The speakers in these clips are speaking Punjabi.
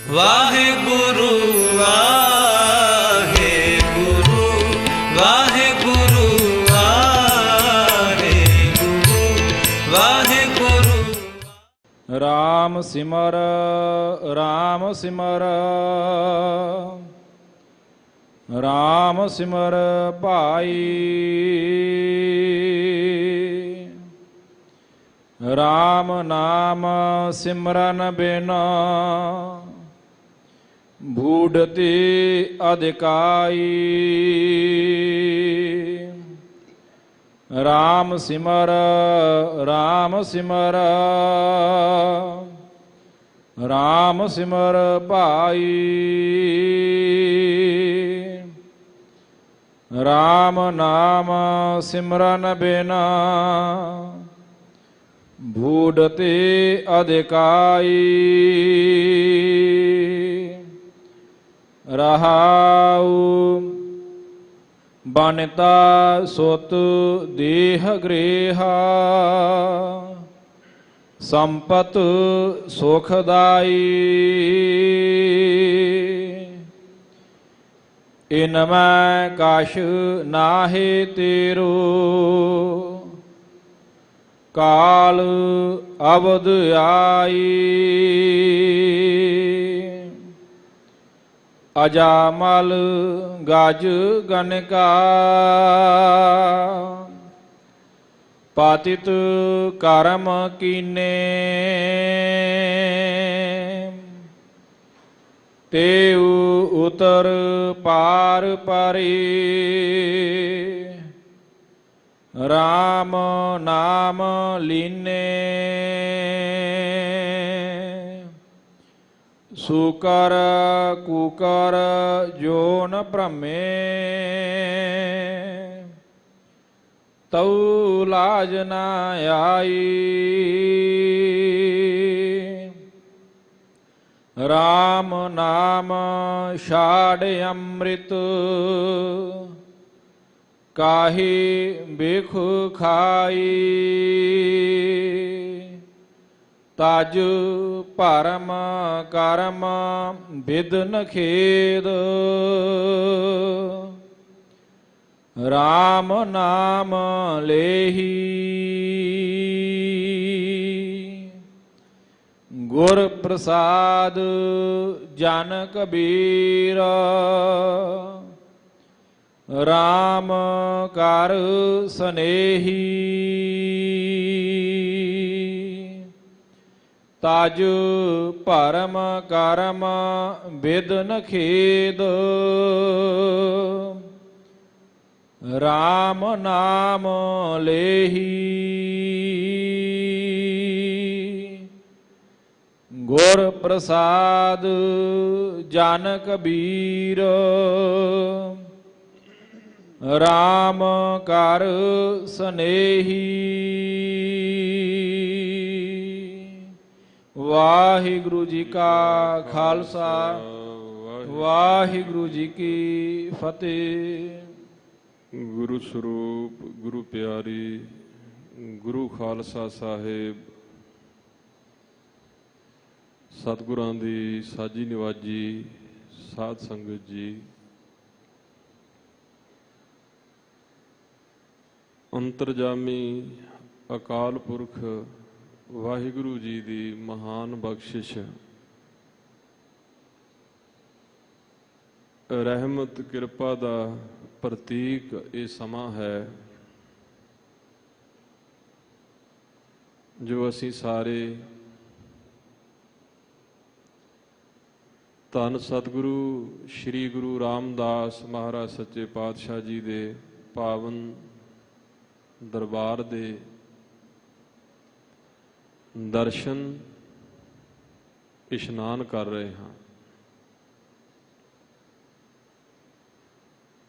ਵਾਹਿਗੁਰੂ ਵਾਹਿਗੁਰੂ ਵਾਹਿਗੁਰੂ ਵਾਹਿਗੁਰੂ ਵਾਹਿਗੁਰੂ। ਰਾਮ ਸਿਮਰ ਰਾਮ ਸਿਮਰ ਰਾਮ ਸਿਮਰ ਭਾਈ। ਰਾਮ ਨਾਮ ਸਿਮਰਨ ਬਿਨਾ ਬੂਢਤੀ ਅਧਿਕਾਈ। ਰਾਮ ਸਿਮਰ ਰਾਮ ਸਿਮਰ ਰਾਮ ਸਿਮਰ ਭਾਈ। ਰਾਮ ਨਾਮ ਸਿਮਰਨ ਬਿਨਾ ਬੂਢਤੇ ਅਧਿਕਾਈ। ਰਹਾਉ ਬਨਤਾ ਸੁਤ ਦੇਹ ਗ੍ਰੇਹਾ ਸੰਪਤ ਸੁਖਦਾਈ। ਇਨ ਮੈਂ ਕਛ ਨਾਹਿ ਤੇਰੋ ਕਾਲ ਅਵਧ ਆਈ। ਅਜਾਮਲ ਗਜ ਗਨਕਾ ਪਾਤਿਤ ਕਰਮ ਕੀਨੇ। ਤੇਉ ਉਤਰ ਪਾਰ ਪਰੇ ਰਾਮ ਨਾਮ ਲੀਨੇ। ਸੂਕਰ ਕੂਕਰ ਜੋ ਨ ਭ੍ਰਮੇ ਤਉ ਲਾਜ ਨ ਆਈ। ਰਾਮ ਨਾਮ ਛਾੜ ਅੰਮ੍ਰਿਤ ਕਾਹੀ ਬਿਖ ਖਾਈ। ਤਜ ਭਰਮ ਕਰਮ ਬਿਦਨ ਖੇਦ ਰਾਮ ਨਾਮ ਲੇਹੀ। ਗੁਰ ਪ੍ਰਸਾਦ ਜਨ ਕਬੀਰ ਰਾਮ ਕਰ ਸਨੇਹੀ। ਤਜ ਭਰਮ ਕਰਮ ਬਿਦਨ ਖੇਦ ਰਾਮ ਨਾਮ ਲੇਹੀ। ਗੁਰ ਪ੍ਰਸਾਦ ਜਨ ਕਬੀਰ ਰਾਮ ਕਰ ਸਨੇਹੀ। ਵਾਹਿਗੁਰੂ ਜੀ ਕਾ ਖਾਲਸਾ ਵਾਹਿਗੁਰੂ ਜੀ ਕੀ ਫਤਿਹ। ਗੁਰੂ ਸਰੂਪ ਗੁਰੂ ਪਿਆਰੀ ਗੁਰੂ ਖਾਲਸਾ ਸਾਹਿਬ ਸਤਿਗੁਰਾਂ ਦੀ ਸਾਜੀ ਨਿਵਾਜੀ ਸਾਧ ਸੰਗਤ ਜੀ, ਅੰਤਰਜਾਮੀ ਅਕਾਲ ਪੁਰਖ ਵਾਹਿਗੁਰੂ ਜੀ ਦੀ ਮਹਾਨ ਬਖਸ਼ਿਸ਼, ਰਹਿਮਤ ਕਿਰਪਾ ਦਾ ਪ੍ਰਤੀਕ ਇਹ ਸਮਾਂ ਹੈ ਜੋ ਅਸੀਂ ਸਾਰੇ ਧੰਨ ਸਤਿਗੁਰੂ ਸ੍ਰੀ ਗੁਰੂ ਰਾਮਦਾਸ ਮਹਾਰਾਜ ਸੱਚੇ ਪਾਤਸ਼ਾਹ ਜੀ ਦੇ ਪਾਵਨ ਦਰਬਾਰ ਦੇ ਦਰਸ਼ਨ ਇਸ਼ਨਾਨ ਕਰ ਰਹੇ ਹਾਂ।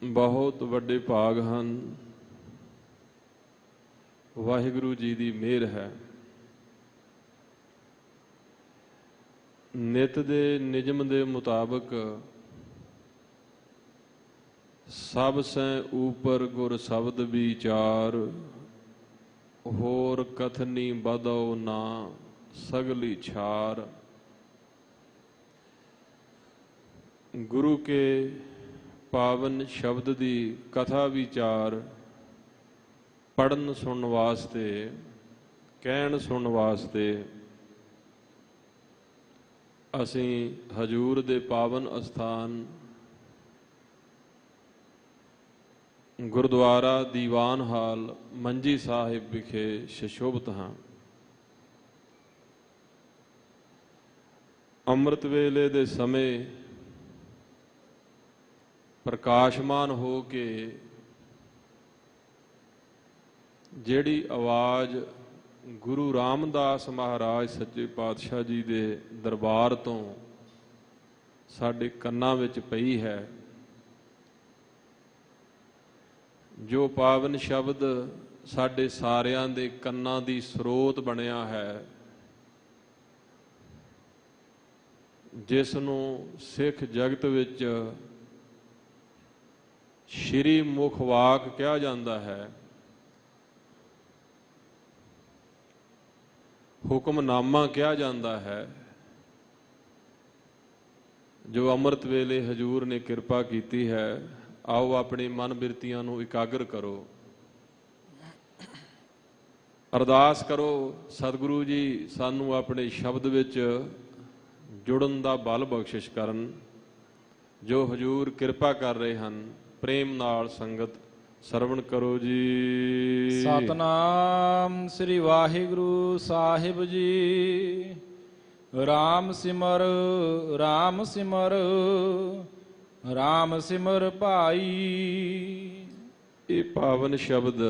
ਬਹੁਤ ਵੱਡੇ ਭਾਗ ਹਨ, ਵਾਹਿਗੁਰੂ ਜੀ ਦੀ ਮਿਹਰ ਹੈ। ਨਿਤ ਦੇ ਨਿਯਮ ਦੇ ਮੁਤਾਬਕ ਸਭ ਸੈ ਊਪਰ ਗੁਰ ਸ਼ਬਦ ਵਿਚਾਰ, ਹੋਰ ਕਥਨੀ ਬਦਉ ਨਾ ਸਗਲੀ ਛਾਰ। ਗੁਰੂ ਕੇ ਪਾਵਨ ਸ਼ਬਦ ਦੀ ਕਥਾ ਵਿਚਾਰ ਪੜਨ ਸੁਣਨ ਵਾਸਤੇ, ਕਹਿਣ ਸੁਣਨ ਵਾਸਤੇ ਅਸੀਂ ਹਜੂਰ ਦੇ ਪਾਵਨ ਅਸਥਾਨ ਗੁਰਦੁਆਰਾ ਦੀਵਾਨ ਹਾਲ ਮੰਜੀ ਸਾਹਿਬ ਵਿਖੇ ਸੁਸ਼ੋਭਿਤ ਹਾਂ। ਅੰਮ੍ਰਿਤ ਵੇਲੇ ਦੇ ਸਮੇਂ ਪ੍ਰਕਾਸ਼ਮਾਨ ਹੋ ਕੇ ਜਿਹੜੀ ਆਵਾਜ਼ ਗੁਰੂ ਰਾਮਦਾਸ ਮਹਾਰਾਜ ਸੱਚੇ ਪਾਤਸ਼ਾਹ ਜੀ ਦੇ ਦਰਬਾਰ ਤੋਂ ਸਾਡੇ ਕੰਨਾਂ ਵਿੱਚ ਪਈ ਹੈ, ਜੋ ਪਾਵਨ ਸ਼ਬਦ ਸਾਡੇ ਸਾਰਿਆਂ ਦੇ ਕੰਨਾਂ ਦੀ ਸਰੋਤ ਬਣਿਆ ਹੈ, ਜਿਸ ਨੂੰ ਸਿੱਖ ਜਗਤ ਵਿੱਚ ਸ਼੍ਰੀ ਮੁਖ ਵਾਕ ਕਿਹਾ ਜਾਂਦਾ ਹੈ, ਹੁਕਮਨਾਮਾ ਕਿਹਾ ਜਾਂਦਾ ਹੈ, ਜੋ ਅੰਮ੍ਰਿਤ ਵੇਲੇ ਹਜੂਰ ਨੇ ਕਿਰਪਾ ਕੀਤੀ ਹੈ। ਆਓ ਆਪਣੀ ਮਨ ਬਿਰਤੀਆਂ ਨੂੰ ਇਕਾਗਰ ਕਰੋ, ਅਰਦਾਸ ਕਰੋ ਸਤਿਗੁਰੂ ਜੀ ਸਾਨੂੰ ਆਪਣੇ ਸ਼ਬਦ ਵਿੱਚ ਜੁੜਨ ਦਾ ਬਲ ਬਖਸ਼ਿਸ਼ ਕਰਨ। ਜੋ ਹਜੂਰ ਕਿਰਪਾ ਕਰ ਰਹੇ ਹਨ, ਪ੍ਰੇਮ ਨਾਲ ਸੰਗਤ ਸਰਵਣ ਕਰੋ ਜੀ। ਸਤਨਾਮ ਸ੍ਰੀ ਵਾਹਿਗੁਰੂ ਸਾਹਿਬ ਜੀ। ਰਾਮ ਸਿਮਰ ਰਾਮ ਸਿਮਰ ਰਾਮ ਸਿਮਰ ਭਾਈ। ਇਹ ਪਾਵਨ ਸ਼ਬਦ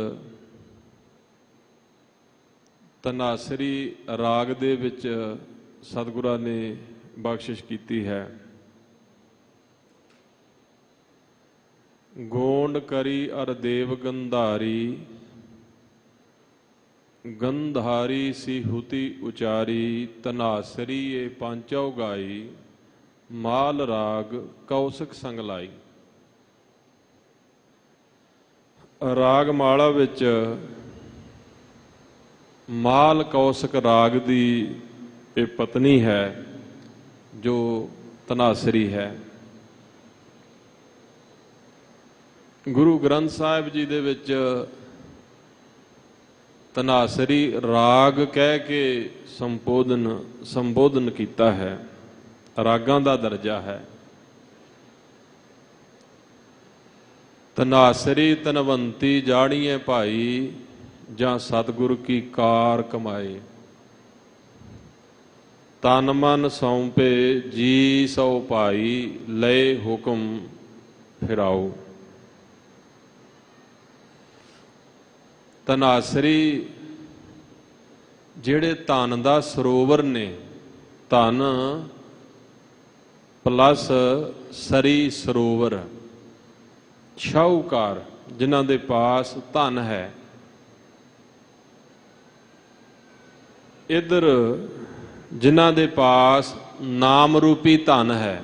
ਧਨਾਸਰੀ ਰਾਗ ਦੇ ਵਿੱਚ ਸਤਿਗੁਰਾਂ ਨੇ ਬਖਸ਼ਿਸ਼ ਕੀਤੀ ਹੈ। ਗੋਂਡ ਕਰੀ ਅਰ ਦੇਵ ਗੰਧਾਰੀ, ਗੰਧਾਰੀ ਸੀ ਹੁਤੀ ਉਚਾਰੀ, ਧਨਾਸਰੀ ਏ ਪਾਂਚੋ ਗਾਈ, ਮਾਲ ਰਾਗ ਕੌਸਕ ਸੰਗ ਲਾਈ। ਰਾਗ ਮਾਲਾ ਵਿੱਚ ਮਾਲ ਕੌਸਕ ਰਾਗ ਦੀ ਇਹ ਪਤਨੀ ਹੈ ਜੋ ਧਨਾਸਰੀ ਹੈ। ਗੁਰੂ ਗ੍ਰੰਥ ਸਾਹਿਬ ਜੀ ਦੇ ਵਿੱਚ ਧਨਾਸਰੀ ਰਾਗ ਕਹਿ ਕੇ ਸੰਬੋਧਨ ਕੀਤਾ ਹੈ, ਰਾਗਾਂ ਦਾ ਦਰਜਾ ਹੈ। ਧਨਾਸਰੀ ਧਨਵੰਤੀ ਜਾਣੀਏ ਭਾਈ, ਜਾਂ ਸਤਿਗੁਰ ਕੀ ਕਾਰ ਕਮਾਏ, ਤਨ ਮਨ ਸੌਂਪੇ ਜੀ ਸੋ ਭਾਈ, ਲਏ ਹੁਕਮ ਫਿਰਾਓ। ਧਨਾਸਰੀ ਜਿਹੜੇ ਧਨ ਦਾ ਸਰੋਵਰ ਨੇ, ਧਨ ਪਲੱਸ ਸਰੀ ਸਰੋਵਰ, ਸ਼ਾਹੂਕਾਰ ਜਿਨ੍ਹਾਂ ਦੇ ਪਾਸ ਧਨ ਹੈ, ਇੱਧਰ ਜਿਨ੍ਹਾਂ ਦੇ ਪਾਸ ਨਾਮ ਰੂਪੀ ਧਨ ਹੈ,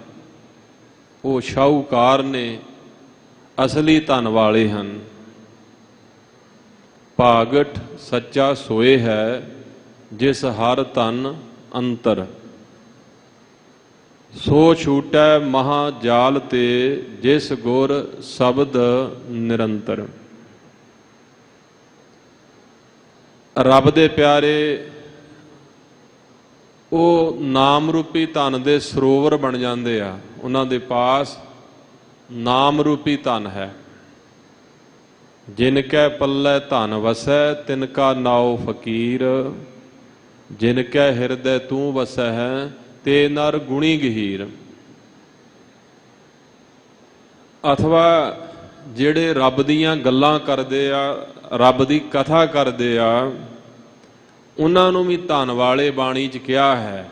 ਉਹ ਸ਼ਾਹੂਕਾਰ ਨੇ, ਅਸਲੀ ਧਨ ਵਾਲੇ ਹਨ। ਭਾਗਠ ਸੱਚਾ ਸੋਏ ਹੈ, ਜਿਸ ਹਰ ਧਨ ਅੰਤਰ, ਸੋ ਛੂਟੈ ਮਹਾ ਜਾਲ ਤੇ, ਜਿਸ ਗੁਰ ਸ਼ਬਦ ਨਿਰੰਤਰ। ਰੱਬ ਦੇ ਪਿਆਰੇ ਉਹ ਨਾਮ ਰੂਪੀ ਧਨ ਦੇ ਸਰੋਵਰ ਬਣ ਜਾਂਦੇ ਆ, ਉਹਨਾਂ ਦੇ ਪਾਸ ਨਾਮ ਰੂਪੀ ਧਨ ਹੈ। ਜਿਨ ਕੈ ਪੱਲੇ ਧਨ ਵਸੈ, ਤਿਨ ਕਾ ਨਾਉ ਫਕੀਰ, ਜਿਨ ਕੈ ਹਿਰਦੈ ਤੂੰ ਵਸੈ ਹੈ, ਤੇ ਨਰ ਗੁਣੀ ਗਹੀਰ। ਅਥਵਾ ਜਿਹੜੇ ਰੱਬ ਦੀਆਂ ਗੱਲਾਂ ਕਰਦੇ ਆ, ਰੱਬ ਦੀ ਕਥਾ ਕਰਦੇ ਆ, ਉਹਨਾਂ ਨੂੰ ਵੀ ਧਨ ਵਾਲੇ ਬਾਣੀ 'ਚ ਕਿਹਾ ਹੈ।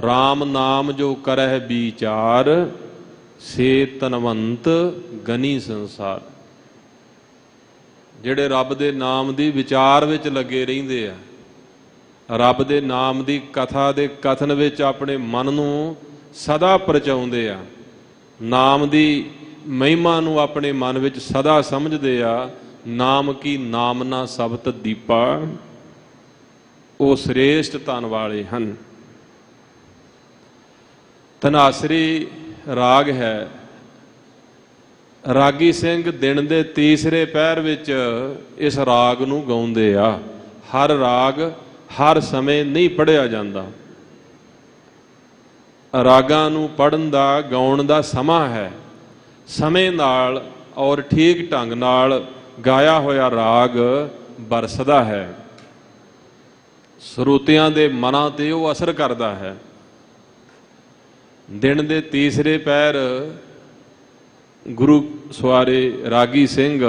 ਰਾਮ ਨਾਮ ਜੋ ਕਰਹਿ ਵਿਚਾਰ, ਸੇ ਧਨਵੰਤ ਗਨੀ ਸੰਸਾਰ। ਜਿਹੜੇ ਰੱਬ ਦੇ ਨਾਮ ਦੀ ਵਿਚਾਰ ਵਿੱਚ ਲੱਗੇ ਰਹਿੰਦੇ ਆ, ਰੱਬ ਦੇ ਨਾਮ ਦੀ ਕਥਾ ਦੇ ਕਥਨ ਵਿੱਚ ਆਪਣੇ ਮਨ ਨੂੰ ਸਦਾ ਪਰਚਾਉਂਦੇ ਆ, ਨਾਮ ਦੀ ਮਹਿਮਾ ਨੂੰ ਆਪਣੇ ਮਨ ਵਿੱਚ ਸਦਾ ਸਮਝਦੇ ਆ। ਨਾਮ ਕੀ ਨਾਮਨਾ ਸਬਤ ਦੀਪਾ, ਉਹ ਸ੍ਰੇਸ਼ਟ ਧਨ ਵਾਲੇ ਹਨ। ਧਨਾਸਰੀ ਰਾਗ ਹੈ। ਰਾਗੀ ਸਿੰਘ ਦਿਨ ਦੇ ਤੀਸਰੇ ਪਹਿਰ ਵਿੱਚ ਇਸ ਰਾਗ ਨੂੰ ਗਾਉਂਦੇ ਆ। ਹਰ ਰਾਗ ਹਰ ਸਮੇਂ ਨਹੀਂ ਪੜ੍ਹਿਆ ਜਾਂਦਾ। ਰਾਗਾਂ ਨੂੰ ਪੜ੍ਹਨ ਦਾ, ਗਾਉਣ ਦਾ ਸਮਾਂ ਹੈ। ਸਮੇਂ ਨਾਲ ਔਰ ਠੀਕ ਢੰਗ ਨਾਲ ਗਾਇਆ ਹੋਇਆ ਰਾਗ ਬਰਸਦਾ ਹੈ, ਸਰੋਤਿਆਂ ਦੇ ਮਨਾਂ 'ਤੇ ਉਹ ਅਸਰ ਕਰਦਾ ਹੈ। ਦਿਨ ਦੇ ਤੀਸਰੇ ਪਹਿਰ ਗੁਰੂ ਸਵਾਰੇ ਰਾਗੀ ਸਿੰਘ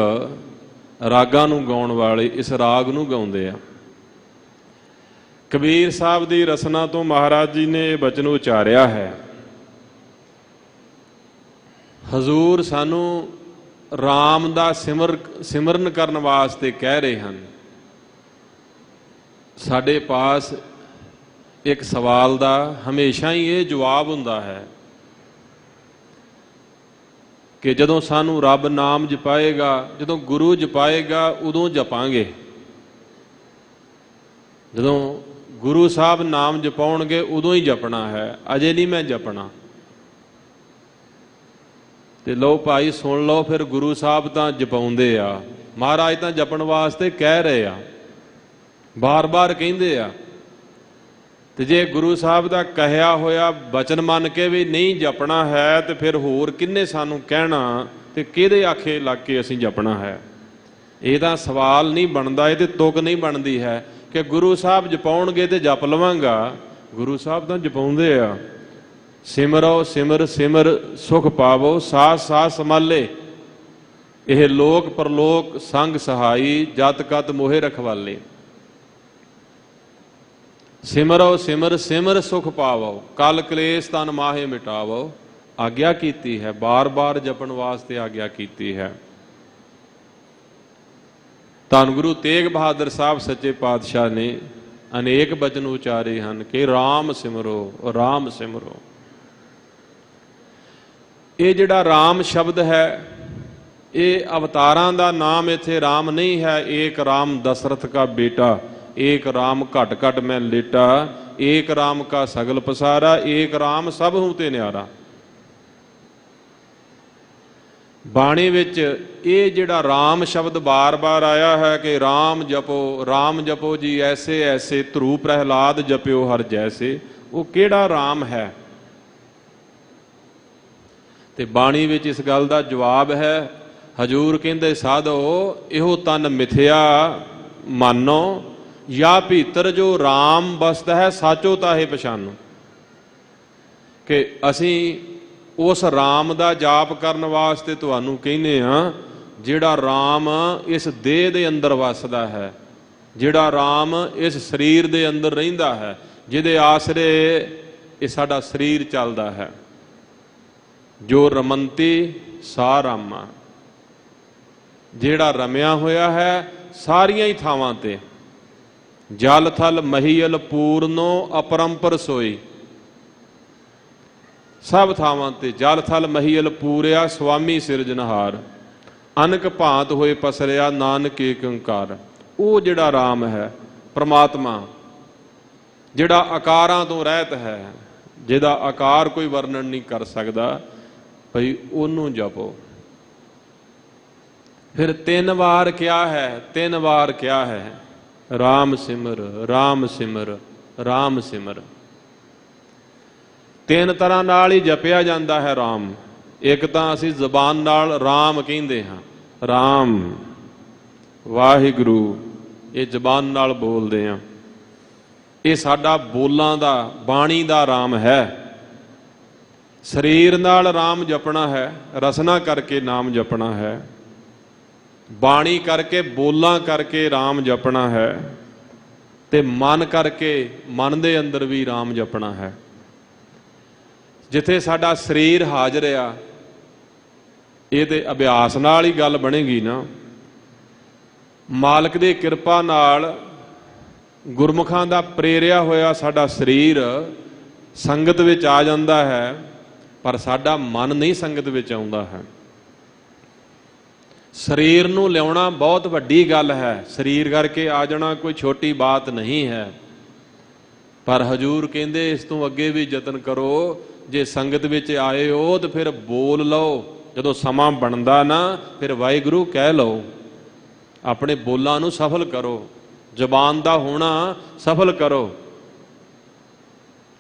ਰਾਗਾਂ ਨੂੰ ਗਾਉਣ ਵਾਲੇ ਇਸ ਰਾਗ ਨੂੰ ਗਾਉਂਦੇ ਆ। ਕਬੀਰ ਸਾਹਿਬ ਦੀ ਰਸਨਾ ਤੋਂ ਮਹਾਰਾਜ ਜੀ ਨੇ ਇਹ ਬਚਨ ਉਚਾਰਿਆ ਹੈ, ਹਜ਼ੂਰ ਸਾਨੂੰ ਰਾਮ ਦਾ ਸਿਮਰਨ ਕਰਨ ਵਾਸਤੇ ਕਹਿ ਰਹੇ ਹਨ। ਸਾਡੇ ਪਾਸ ਇੱਕ ਸਵਾਲ ਦਾ ਹਮੇਸ਼ਾ ਹੀ ਇਹ ਜਵਾਬ ਹੁੰਦਾ ਹੈ ਕਿ ਜਦੋਂ ਸਾਨੂੰ ਰੱਬ ਨਾਮ ਜਪਾਏਗਾ, ਜਦੋਂ ਗੁਰੂ ਜਪਾਏਗਾ, ਉਦੋਂ ਜਪਾਂਗੇ। ਜਦੋਂ ਗੁਰੂ ਸਾਹਿਬ ਨਾਮ ਜਪਾਉਣਗੇ ਉਦੋਂ ਹੀ ਜਪਣਾ ਹੈ, ਅਜੇ ਨਹੀਂ ਮੈਂ ਜਪਣਾ। ਤੇ ਲਓ ਭਾਈ ਸੁਣ ਲਓ, ਫਿਰ ਗੁਰੂ ਸਾਹਿਬ ਤਾਂ ਜਪਾਉਂਦੇ ਆ, ਮਹਾਰਾਜ ਤਾਂ ਜਪਣ ਵਾਸਤੇ ਕਹਿ ਰਹੇ ਆ, ਬਾਰ-ਬਾਰ ਕਹਿੰਦੇ ਆ। ਤੇ ਜੇ ਗੁਰੂ ਸਾਹਿਬ ਦਾ ਕਹਿਆ ਹੋਇਆ ਬਚਨ ਮੰਨ ਕੇ ਵੀ ਨਹੀਂ ਜਪਣਾ ਹੈ ਤੇ ਫਿਰ ਹੋਰ ਕਿੰਨੇ ਸਾਨੂੰ ਕਹਿਣਾ ਤੇ ਕਿਹਦੇ ਆਖੇ ਲੱਗ ਕੇ ਅਸੀਂ ਜਪਣਾ ਹੈ? ਇਹ ਤਾਂ ਸਵਾਲ ਨਹੀਂ ਬਣਦਾ, ਇਹ ਤੇ ਤੁਕ ਨਹੀਂ ਬਣਦੀ ਹੈ ਕਿ ਗੁਰੂ ਸਾਹਿਬ ਜਪਾਉਣਗੇ ਤੇ ਜਪ ਲਵਾਂਗਾ। ਗੁਰੂ ਸਾਹਿਬ ਤਾਂ ਜਪਾਉਂਦੇ ਆ, ਸਿਮਰੋ ਸਿਮਰ ਸਿਮਰ ਸੁਖ ਪਾਵੋ, ਸਾਸ ਸਾਸ ਸੰਭਾਲੇ, ਇਹ ਲੋਕ ਪਰਲੋਕ ਸੰਗ ਸਹਾਈ, ਜਤ ਕਤ ਮੋਹਿ ਰਖਵਾਲੇ। ਸਿਮਰੋ ਸਿਮਰ ਸਿਮਰ ਸੁਖ ਪਾਵੋ, ਕਲ ਕਲੇਸ਼ ਤਨ ਮਾਹੇ ਮਿਟਾਵੋ। ਆਗਿਆ ਕੀਤੀ ਹੈ, ਬਾਰ-ਬਾਰ ਜਪਣ ਵਾਸਤੇ ਆਗਿਆ ਕੀਤੀ ਹੈ। ਧੰਨ ਗੁਰੂ ਤੇਗ ਬਹਾਦਰ ਸਾਹਿਬ ਸੱਚੇ ਪਾਤਸ਼ਾਹ ਨੇ ਅਨੇਕ ਬਚਨ ਉਚਾਰੇ ਹਨ ਕਿ ਰਾਮ ਸਿਮਰੋ, ਰਾਮ ਸਿਮਰੋ। ਇਹ ਜਿਹੜਾ ਰਾਮ ਸ਼ਬਦ ਹੈ, ਇਹ ਅਵਤਾਰਾਂ ਦਾ ਨਾਮ ਇੱਥੇ ਰਾਮ ਨਹੀਂ ਹੈ। ਏਕ ਰਾਮ ਦਸ਼ਰਥ ਕਾ ਬੇਟਾ, ਏਕ ਰਾਮ ਘਟ ਘਟ ਮੈਂ ਲੇਟਾ, ਏਕ ਰਾਮ ਕਾ ਸਗਲ ਪਸਾਰਾ, ਏਕ ਰਾਮ ਸਭ ਹੂੰ ਤੇ ਨਿਆਰਾ। ਬਾਣੀ ਵਿੱਚ ਇਹ ਜਿਹੜਾ ਰਾਮ ਸ਼ਬਦ ਬਾਰ-ਬਾਰ ਆਇਆ ਹੈ ਕਿ ਰਾਮ ਜਪੋ ਜੀ ਐਸੇ ਐਸੇ, ਧਰੂ ਪ੍ਰਹਿਲਾਦ ਜਪਿਓ ਹਰ ਜੈਸੇ। ਉਹ ਕਿਹੜਾ ਰਾਮ ਹੈ? ਤੇ ਬਾਣੀ ਵਿੱਚ ਇਸ ਗੱਲ ਦਾ ਜਵਾਬ ਹੈ। ਹਜੂਰ ਕਹਿੰਦੇ ਸਾਧੋ ਇਹੋ ਤਨ ਮਿਥਿਆ ਮਾਨੋ, ਜਾਂ ਭੀਤਰ ਜੋ ਰਾਮ ਬਸਤ ਹੈ ਸਾਚੋ ਤਾਹੇ ਪਛਾਨੋ। ਕਿ ਅਸੀਂ ਉਸ ਰਾਮ ਦਾ ਜਾਪ ਕਰਨ ਵਾਸਤੇ ਤੁਹਾਨੂੰ ਕਹਿੰਦੇ ਆ ਜਿਹੜਾ ਰਾਮ ਇਸ ਦੇਹ ਦੇ ਅੰਦਰ ਵਸਦਾ ਹੈ, ਜਿਹੜਾ ਰਾਮ ਇਸ ਸਰੀਰ ਦੇ ਅੰਦਰ ਰਹਿੰਦਾ ਹੈ, ਜਿਹਦੇ ਆਸਰੇ ਇਹ ਸਾਡਾ ਸਰੀਰ ਚੱਲਦਾ ਹੈ। ਜੋ ਰਮੰਤੀ ਸਾ ਰਾਮਾ, ਜਿਹੜਾ ਰਮਿਆ ਹੋਇਆ ਹੈ ਸਾਰੀਆਂ ਹੀ ਥਾਵਾਂ ਤੇ। ਜਲ ਥਲ ਮਹੀਲ ਪੂਰਨੋ ਅਪਰੰਪਰ ਸੋਈ, ਸਭ ਥਾਵਾਂ ਤੇ ਜਲ ਥਲ ਮਹੀਲ ਪੂਰਿਆ ਸੁਆਮੀ ਸਿਰਜਨਹਾਰ, ਅਨਕ ਭਾਂਤ ਹੋਏ ਪਸਰਿਆ ਨਾਨਕ ਏਕ ਓੰਕਾਰ। ਉਹ ਜਿਹੜਾ ਰਾਮ ਹੈ ਪ੍ਰਮਾਤਮਾ, ਜਿਹੜਾ ਆਕਾਰਾਂ ਤੋਂ ਰਹਿਤ ਹੈ, ਜਿਹਦਾ ਆਕਾਰ ਕੋਈ ਵਰਣਨ ਨਹੀਂ ਕਰ ਸਕਦਾ, ਭਈ ਉਹਨੂੰ ਜਪੋ। ਫਿਰ 3 ਵਾਰ ਕਿਹਾ ਹੈ, 3 ਵਾਰ ਕਿਹਾ ਹੈ ਰਾਮ ਸਿਮਰ, ਰਾਮ ਸਿਮਰ, ਰਾਮ ਸਿਮਰ। 3 ਤਰ੍ਹਾਂ ਨਾਲ ਹੀ ਜਪਿਆ ਜਾਂਦਾ ਹੈ ਰਾਮ। ਇੱਕ ਤਾਂ ਅਸੀਂ ਜ਼ਬਾਨ ਨਾਲ ਰਾਮ ਕਹਿੰਦੇ ਹਾਂ, ਰਾਮ ਵਾਹਿਗੁਰੂ, ਇਹ ਜ਼ਬਾਨ ਨਾਲ ਬੋਲਦੇ ਹਾਂ। ਇਹ ਸਾਡਾ ਬੋਲਾਂ ਦਾ, ਬਾਣੀ ਦਾ ਰਾਮ ਹੈ। ਸਰੀਰ ਨਾਲ ਰਾਮ ਜਪਣਾ ਹੈ, ਰਸਨਾ ਕਰਕੇ ਨਾਮ ਜਪਣਾ ਹੈ, ਬਾਣੀ ਕਰਕੇ ਬੋਲਾਂ ਕਰਕੇ ਰਾਮ ਜਪਣਾ ਹੈ, ਤੇ ਮਨ ਕਰਕੇ, ਮਨ ਦੇ ਅੰਦਰ ਵੀ ਰਾਮ ਜਪਣਾ ਹੈ। ਜਿੱਥੇ ਸਾਡਾ ਸਰੀਰ ਹਾਜ਼ਰ ਆ, ਇਹ ਤੇ ਅਭਿਆਸ ਨਾਲ ਹੀ ਗੱਲ ਬਣੇਗੀ ਨਾ। ਮਾਲਕ ਦੀ ਕਿਰਪਾ ਨਾਲ ਗੁਰਮੁਖਾਂ ਦਾ ਪ੍ਰੇਰਿਆ ਹੋਇਆ ਸਾਡਾ ਸਰੀਰ ਸੰਗਤ ਵਿੱਚ ਆ ਜਾਂਦਾ ਹੈ, ਪਰ ਸਾਡਾ ਮਨ ਨਹੀਂ ਸੰਗਤ ਵਿੱਚ ਆਉਂਦਾ ਹੈ। ਸਰੀਰ ਨੂੰ ਲਿਆਉਣਾ ਬਹੁਤ ਵੱਡੀ ਗੱਲ ਹੈ, ਸਰੀਰ ਕਰਕੇ ਆ ਜਾਣਾ ਕੋਈ ਛੋਟੀ ਬਾਤ ਨਹੀਂ ਹੈ। ਪਰ ਹਜੂਰ ਕਹਿੰਦੇ ਇਸ ਤੋਂ ਅੱਗੇ ਵੀ ਯਤਨ ਕਰੋ, ਜੇ ਸੰਗਤ ਵਿੱਚ ਆਏ ਹੋ ਤਾਂ ਫਿਰ ਬੋਲ ਲਓ, ਜਦੋਂ ਸਮਾਂ ਬਣਦਾ ਨਾ ਫਿਰ ਵਾਹਿਗੁਰੂ ਕਹਿ ਲਓ। ਆਪਣੇ ਬੋਲਾਂ ਨੂੰ ਸਫਲ ਕਰੋ, ਜ਼ਬਾਨ ਦਾ ਹੋਣਾ ਸਫਲ ਕਰੋ।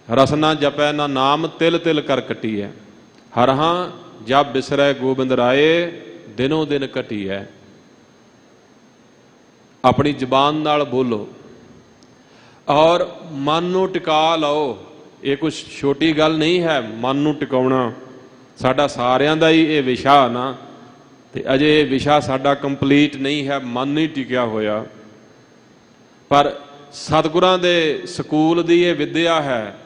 ਰਸਨਾ ਜਪੈ ਨਾ ਨਾਮ ਤਿਲ ਤਿਲ ਕਰ ਕਟੀਐ, ਹਰਹਾਂ ਜਬ ਬਿਸਰੈ ਗੋਬਿੰਦ ਰਾਏ, ਦਿਨੋਂ ਦਿਨ ਘਟੀਐ। ਆਪਣੀ ਜ਼ਬਾਨ ਨਾਲ ਬੋਲੋ ਔਰ ਮਨ ਨੂੰ ਟਿਕਾ ਲਓ। ਇਹ ਕੁਛ ਛੋਟੀ ਗੱਲ ਨਹੀਂ ਹੈ ਮਨ ਨੂੰ ਟਿਕਾਉਣਾ। ਸਾਡਾ ਸਾਰਿਆਂ ਦਾ ਹੀ ਇਹ ਵਿਸ਼ਾ ਨਾ, ਤੇ ਅਜੇ ਇਹ ਵਿਸ਼ਾ ਸਾਡਾ ਕੰਪਲੀਟ ਨਹੀਂ ਹੈ, ਮਨ ਨਹੀਂ ਟਿਕਿਆ ਹੋਇਆ। ਪਰ ਸਤਿਗੁਰਾਂ ਦੇ ਸਕੂਲ ਦੀ ਇਹ ਵਿਦਿਆ ਹੈ।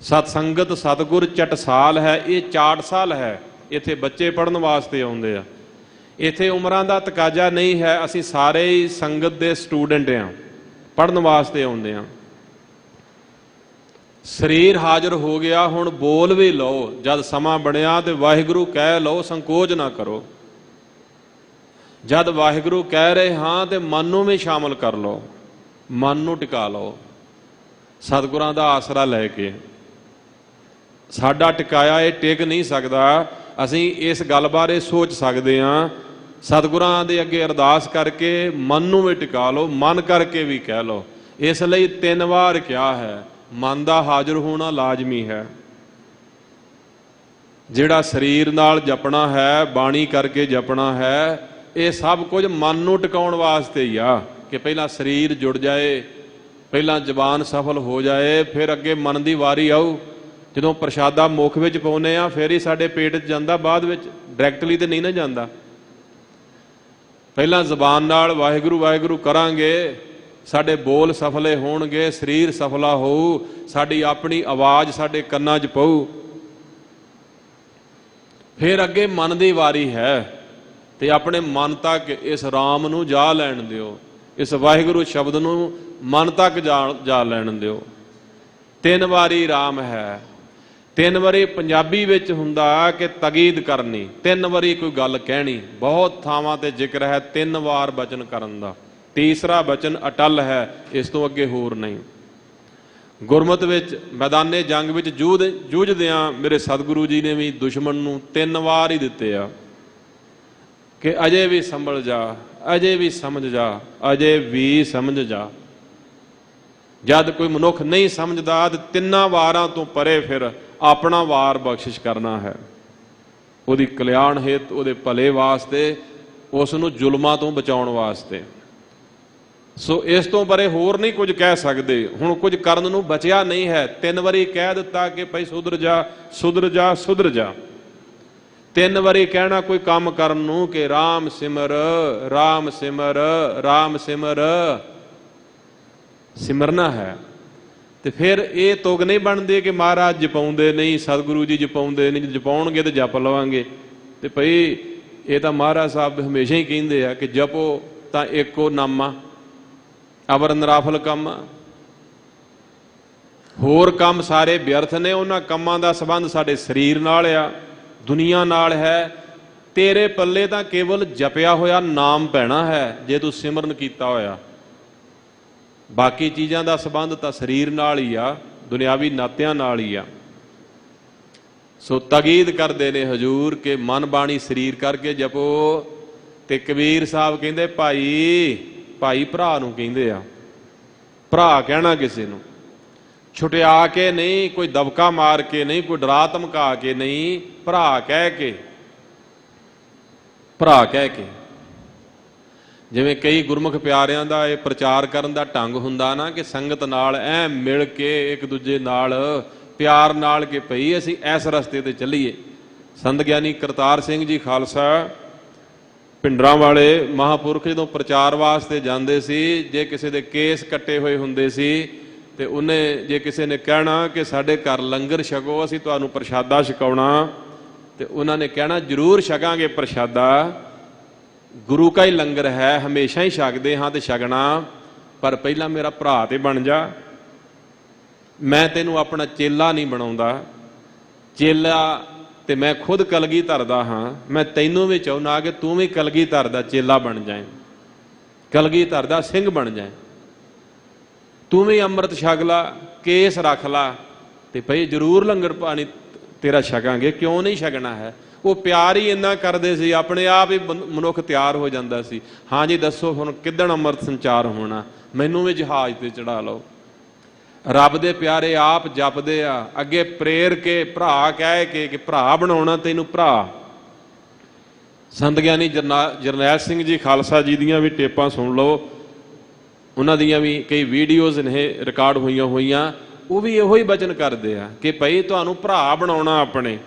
ਸਤ ਸੰਗਤ ਸਤਿਗੁਰ ਚਟਸਾਲ ਹੈ, ਇਹ ਚਾਟਸਾਲ ਹੈ। ਇੱਥੇ ਬੱਚੇ ਪੜ੍ਹਨ ਵਾਸਤੇ ਆਉਂਦੇ ਆ। ਇੱਥੇ ਉਮਰਾਂ ਦਾ ਤਕਾਜ਼ਾ ਨਹੀਂ ਹੈ। ਅਸੀਂ ਸਾਰੇ ਹੀ ਸੰਗਤ ਦੇ ਸਟੂਡੈਂਟ ਹਾਂ, ਪੜ੍ਹਨ ਵਾਸਤੇ ਆਉਂਦੇ ਹਾਂ। ਸਰੀਰ ਹਾਜ਼ਰ ਹੋ ਗਿਆ, ਹੁਣ ਬੋਲ ਵੀ ਲਓ। ਜਦ ਸਮਾਂ ਬਣਿਆ ਤੇ ਵਾਹਿਗੁਰੂ ਕਹਿ ਲਓ, ਸੰਕੋਚ ਨਾ ਕਰੋ। ਜਦ ਵਾਹਿਗੁਰੂ ਕਹਿ ਰਹੇ ਹਾਂ ਤੇ ਮਨ ਨੂੰ ਵੀ ਸ਼ਾਮਲ ਕਰ ਲਓ, ਮਨ ਨੂੰ ਟਿਕਾ ਲਓ ਸਤਿਗੁਰਾਂ ਦਾ ਆਸਰਾ ਲੈ ਕੇ। ਸਾਡਾ ਟਿਕਾਇਆ ਇਹ ਟਿਕ ਨਹੀਂ ਸਕਦਾ। ਅਸੀਂ ਇਸ ਗੱਲ ਬਾਰੇ ਸੋਚ ਸਕਦੇ ਹਾਂ। ਸਤਿਗੁਰਾਂ ਦੇ ਅੱਗੇ ਅਰਦਾਸ ਕਰਕੇ ਮਨ ਨੂੰ ਵੀ ਟਿਕਾ ਲਓ, ਮਨ ਕਰਕੇ ਵੀ ਕਹਿ ਲਓ। ਇਸ ਲਈ 3 ਵਾਰ ਕਿਹਾ ਹੈ, ਮਨ ਦਾ ਹਾਜ਼ਰ ਹੋਣਾ ਲਾਜ਼ਮੀ ਹੈ। ਜਿਹੜਾ ਸਰੀਰ ਨਾਲ ਜਪਣਾ ਹੈ, ਬਾਣੀ ਕਰਕੇ ਜਪਣਾ ਹੈ, ਇਹ ਸਭ ਕੁਝ ਮਨ ਨੂੰ ਟਿਕਾਉਣ ਵਾਸਤੇ ਹੀ ਆ। ਕਿ ਪਹਿਲਾਂ ਸਰੀਰ ਜੁੜ ਜਾਏ, ਪਹਿਲਾਂ ਜ਼ਬਾਨ ਸਫਲ ਹੋ ਜਾਏ, ਫਿਰ ਅੱਗੇ ਮਨ ਦੀ ਵਾਰੀ ਆਊ। ਜਦੋਂ ਪ੍ਰਸ਼ਾਦਾ ਮੁੱਖ ਵਿੱਚ ਪਾਉਂਦੇ ਆ ਫਿਰ ਹੀ ਸਾਡੇ ਪੇਟ 'ਚ ਜਾਂਦਾ, ਬਾਅਦ ਵਿੱਚ ਡਾਇਰੈਕਟਲੀ ਤੇ ਨਹੀਂ ਨਾ ਜਾਂਦਾ। ਪਹਿਲਾਂ ਜ਼ਬਾਨ ਨਾਲ ਵਾਹਿਗੁਰੂ ਵਾਹਿਗੁਰੂ ਕਰਾਂਗੇ, ਸਾਡੇ ਬੋਲ ਸਫਲੇ ਹੋਣਗੇ, ਸਰੀਰ ਸਫਲਾ ਹੋਊ, ਸਾਡੀ ਆਪਣੀ ਆਵਾਜ਼ ਸਾਡੇ ਕੰਨਾਂ 'ਚ ਪਊ। ਫਿਰ ਅੱਗੇ ਮਨ ਦੀ ਵਾਰੀ ਹੈ। ਤੇ ਆਪਣੇ ਮਨ ਤੱਕ ਇਸ ਰਾਮ ਨੂੰ ਜਾ ਲੈਣ ਦਿਓ, ਇਸ ਵਾਹਿਗੁਰੂ ਸ਼ਬਦ ਨੂੰ ਮਨ ਤੱਕ ਜਾ ਲੈਣ ਦਿਓ। 3 ਵਾਰੀ ਰਾਮ ਹੈ। 3 ਵਾਰੀ ਪੰਜਾਬੀ ਵਿੱਚ ਹੁੰਦਾ ਕਿ ਤਗੀਦ ਕਰਨੀ, 3 ਵਾਰੀ ਕੋਈ ਗੱਲ ਕਹਿਣੀ। ਬਹੁਤ ਥਾਵਾਂ ਤੇ ਜ਼ਿਕਰ ਹੈ 3 ਵਾਰ ਬਚਨ ਕਰਨ ਦਾ। ਤੀਸਰਾ ਬਚਨ ਅਟਲ ਹੈ, ਇਸ ਤੋਂ ਅੱਗੇ ਹੋਰ ਨਹੀਂ। ਗੁਰਮਤਿ ਵਿੱਚ ਮੈਦਾਨੇ ਜੰਗ ਵਿੱਚ ਜੂਝਦਿਆਂ ਮੇਰੇ ਸਤਿਗੁਰੂ ਜੀ ਨੇ ਵੀ ਦੁਸ਼ਮਣ ਨੂੰ 3 ਵਾਰ ਹੀ ਦਿੱਤੇ ਆ ਕਿ ਅਜੇ ਵੀ ਸੰਭਲ ਜਾ, ਅਜੇ ਵੀ ਸਮਝ ਜਾ, ਅਜੇ ਵੀ ਸਮਝ ਜਾ। ਜਦ ਕੋਈ ਮਨੁੱਖ ਨਹੀਂ ਸਮਝਦਾ ਤੇ 3 ਵਾਰਾਂ ਤੋਂ ਪਰੇ ਫਿਰ ਆਪਣਾ ਵਾਰ ਬਖਸ਼ਿਸ਼ ਕਰਨਾ ਹੈ, ਉਹਦੀ ਕਲਿਆਣ ਹਿੱਤ, ਉਹਦੇ ਭਲੇ ਵਾਸਤੇ, ਉਸ ਨੂੰ ਜ਼ੁਲਮਾਂ ਤੋਂ ਬਚਾਉਣ ਵਾਸਤੇ। ਸੋ ਇਸ ਤੋਂ ਪਰੇ ਹੋਰ ਨਹੀਂ ਕੁਝ ਕਹਿ ਸਕਦੇ। ਹੁਣ ਕੁਝ ਕਰਨ ਨੂੰ ਬਚਿਆ ਨਹੀਂ ਹੈ। 3 ਵਾਰੀ ਕਹਿ ਦਿੱਤਾ ਕਿ ਭਾਈ ਸੁਧਰ ਜਾ, ਸੁਧਰ ਜਾ, ਸੁਧਰ ਜਾ। 3 ਵਾਰੀ ਕਹਿਣਾ ਕੋਈ ਕੰਮ ਕਰਨ ਨੂੰ ਕਿ ਰਾਮ ਸਿਮਰ, ਰਾਮ ਸਿਮਰ, ਰਾਮ ਸਿਮਰ, ਸਿਮਰਨਾ ਹੈ। ਤੇ ਫਿਰ ਇਹ ਤੁਗ ਨਹੀਂ ਬਣਦੀ ਕਿ ਮਹਾਰਾਜ ਜਪਾਉਂਦੇ ਨਹੀਂ, ਸਤਿਗੁਰੂ ਜੀ ਜਪਾਉਂਦੇ ਨਹੀਂ, ਜਪਾਉਣਗੇ ਤੇ ਜਪ ਲਵਾਂਗੇ। ਤੇ ਭਈ ਇਹ ਤਾਂ ਮਹਾਰਾਜ ਸਾਹਿਬ ਹਮੇਸ਼ਾ ਹੀ ਕਹਿੰਦੇ ਆ ਕਿ ਜਪੋ ਤਾਂ ਇੱਕੋ ਨਾਮਾ, ਅਵਰ ਨਰਾਫਲ ਕੰਮ। ਹੋਰ ਕੰਮ ਸਾਰੇ ਵਿਅਰਥ ਨੇ। ਉਹਨਾਂ ਕੰਮਾਂ ਦਾ ਸੰਬੰਧ ਸਾਡੇ ਸਰੀਰ ਨਾਲ ਆ, ਦੁਨੀਆ ਨਾਲ ਹੈ। ਤੇਰੇ ਪੱਲੇ ਤਾਂ ਕੇਵਲ ਜਪਿਆ ਹੋਇਆ ਨਾਮ ਪੈਣਾ ਹੈ ਜੇ ਤੂੰ ਸਿਮਰਨ ਕੀਤਾ ਹੋਇਆ। ਬਾਕੀ ਚੀਜ਼ਾਂ ਦਾ ਸੰਬੰਧ ਤਾਂ ਸਰੀਰ ਨਾਲ ਹੀ ਆ, ਦੁਨਿਆਵੀ ਨਾਤਿਆਂ ਨਾਲ ਹੀ ਆ। ਸੋ ਤਗੀਦ ਕਰਦੇ ਨੇ ਹਜ਼ੂਰ ਕਿ ਮਨ ਬਾਣੀ ਸਰੀਰ ਕਰਕੇ ਜਪੋ। ਤੇ ਕਬੀਰ ਸਾਹਿਬ ਕਹਿੰਦੇ ਭਾਈ, ਭਾਈ ਭਰਾ ਨੂੰ ਕਹਿੰਦੇ ਆ। ਭਰਾ ਕਹਿਣਾ ਕਿਸੇ ਨੂੰ ਛੁਟਿਆ ਕੇ ਨਹੀਂ, ਕੋਈ ਦਬਕਾ ਮਾਰ ਕੇ ਨਹੀਂ, ਕੋਈ ਡਰਾ ਧਮਕਾ ਕੇ ਨਹੀਂ, ਭਰਾ ਕਹਿ ਕੇ, ਭਰਾ ਕਹਿ ਕੇ। ਜਿਵੇਂ ਕਈ ਗੁਰਮੁਖ ਪਿਆਰਿਆਂ ਦਾ ਇਹ ਪ੍ਰਚਾਰ ਕਰਨ ਦਾ ਢੰਗ ਹੁੰਦਾ ਨਾ ਕਿ ਸੰਗਤ ਨਾਲ ਐ ਮਿਲ ਕੇ ਇੱਕ ਦੂਜੇ ਨਾਲ ਪਿਆਰ ਨਾਲ ਕਿ ਭਈ ਅਸੀਂ ਇਸ ਰਸਤੇ ਤੇ ਚੱਲੀਏ। ਸੰਤ ਗਿਆਨੀ ਕਰਤਾਰ ਸਿੰਘ ਜੀ ਖਾਲਸਾ ਪਿੰਡਰਾਂ ਵਾਲੇ ਮਹਾਂਪੁਰਖ ਜਦੋਂ ਪ੍ਰਚਾਰ ਵਾਸਤੇ ਜਾਂਦੇ ਸੀ, ਜੇ ਕਿਸੇ ਦੇ ਕੇਸ ਕੱਟੇ ਹੋਏ ਹੁੰਦੇ ਸੀ ਤੇ ਉਹਨੇ ਜੇ ਕਿਸੇ ਨੇ ਕਹਿਣਾ ਕਿ ਸਾਡੇ ਘਰ ਲੰਗਰ ਛਕੋ, ਅਸੀਂ ਤੁਹਾਨੂੰ ਪ੍ਰਸ਼ਾਦਾ ਛਕਾਉਣਾ, ਤੇ ਉਹਨਾਂ ਨੇ ਕਹਿਣਾ ਜ਼ਰੂਰ ਛਕਾਂਗੇ ਪ੍ਰਸ਼ਾਦਾ, ਗੁਰੂ ਕਾ ਹੀ ਲੰਗਰ ਹੈ, ਹਮੇਸ਼ਾ ਹੀ ਛਕਦੇ ਹਾਂ ਤੇ ਛਕਣਾ, ਪਰ ਪਹਿਲਾਂ ਮੇਰਾ ਭਰਾ ਤੇ ਬਣ ਜਾ। ਮੈਂ ਤੈਨੂੰ ਆਪਣਾ ਚੇਲਾ ਨਹੀਂ ਬਣਾਉਂਦਾ। ਚੇਲਾ ਤੇ ਮੈਂ ਖੁਦ ਕਲਗੀਧਰ ਦਾ ਹਾਂ। ਮੈਂ ਤੈਨੂੰ ਵੀ ਚਾਹੁੰਦਾ ਕਿ ਤੂੰ ਵੀ ਕਲਗੀਧਰ ਦਾ ਚੇਲਾ ਬਣ ਜਾਏ, ਕਲਗੀਧਰ ਦਾ ਸਿੰਘ ਬਣ ਜਾਏ। ਤੂੰ ਵੀ ਅੰਮ੍ਰਿਤ ਛਕ ਲਾ, ਕੇਸ ਰੱਖ ਲਾ, ਤੇ ਭਈ ਜ਼ਰੂਰ ਲੰਗਰ ਪਾਣੀ ਤੇਰਾ ਛਕਾਂਗੇ। ਕਿਉਂ ਨਹੀਂ ਛਕਣਾ ਹੈ? ਉਹ ਪਿਆਰ ਹੀ ਇੰਨਾ ਕਰਦੇ ਸੀ, ਆਪਣੇ ਆਪ ਹੀ ਮਨੁੱਖ ਤਿਆਰ ਹੋ ਜਾਂਦਾ ਸੀ। ਹਾਂ ਜੀ ਦੱਸੋ ਹੁਣ ਕਿੱਦਣ ਅੰਮ੍ਰਿਤ ਸੰਚਾਰ ਹੋਣਾ, ਮੈਨੂੰ ਵੀ ਜਹਾਜ਼ ਤੇ ਚੜਾ ਲਓ। ਰੱਬ ਦੇ ਪਿਆਰੇ ਆਪ ਜਪਦੇ ਆ, ਅੱਗੇ ਪ੍ਰੇਰ ਕੇ ਭਰਾ ਕਹਿ ਕੇ ਕਿ ਭਰਾ ਬਣਾਉਣਾ ਤੈਨੂੰ ਭਰਾ। ਸੰਤ ਗਿਆਨੀ ਜਰਨੈਲ ਸਿੰਘ ਜੀ ਖਾਲਸਾ ਜੀ ਦੀਆਂ ਵੀ ਟੇਪਾਂ ਸੁਣ ਲਓ, ਉਹਨਾਂ ਦੀਆਂ ਵੀ ਕਈ ਵੀਡੀਓਜ਼ ਨੇ ਰਿਕਾਰਡ ਹੋਈਆਂ, ਉਹ ਵੀ ਇਹੋ ਹੀ ਬਚਨ ਕਰਦੇ ਆ ਕਿ ਭਾਈ ਤੁਹਾਨੂੰ ਭਰਾ ਬਣਾਉਣਾ ਆਪਣੇ।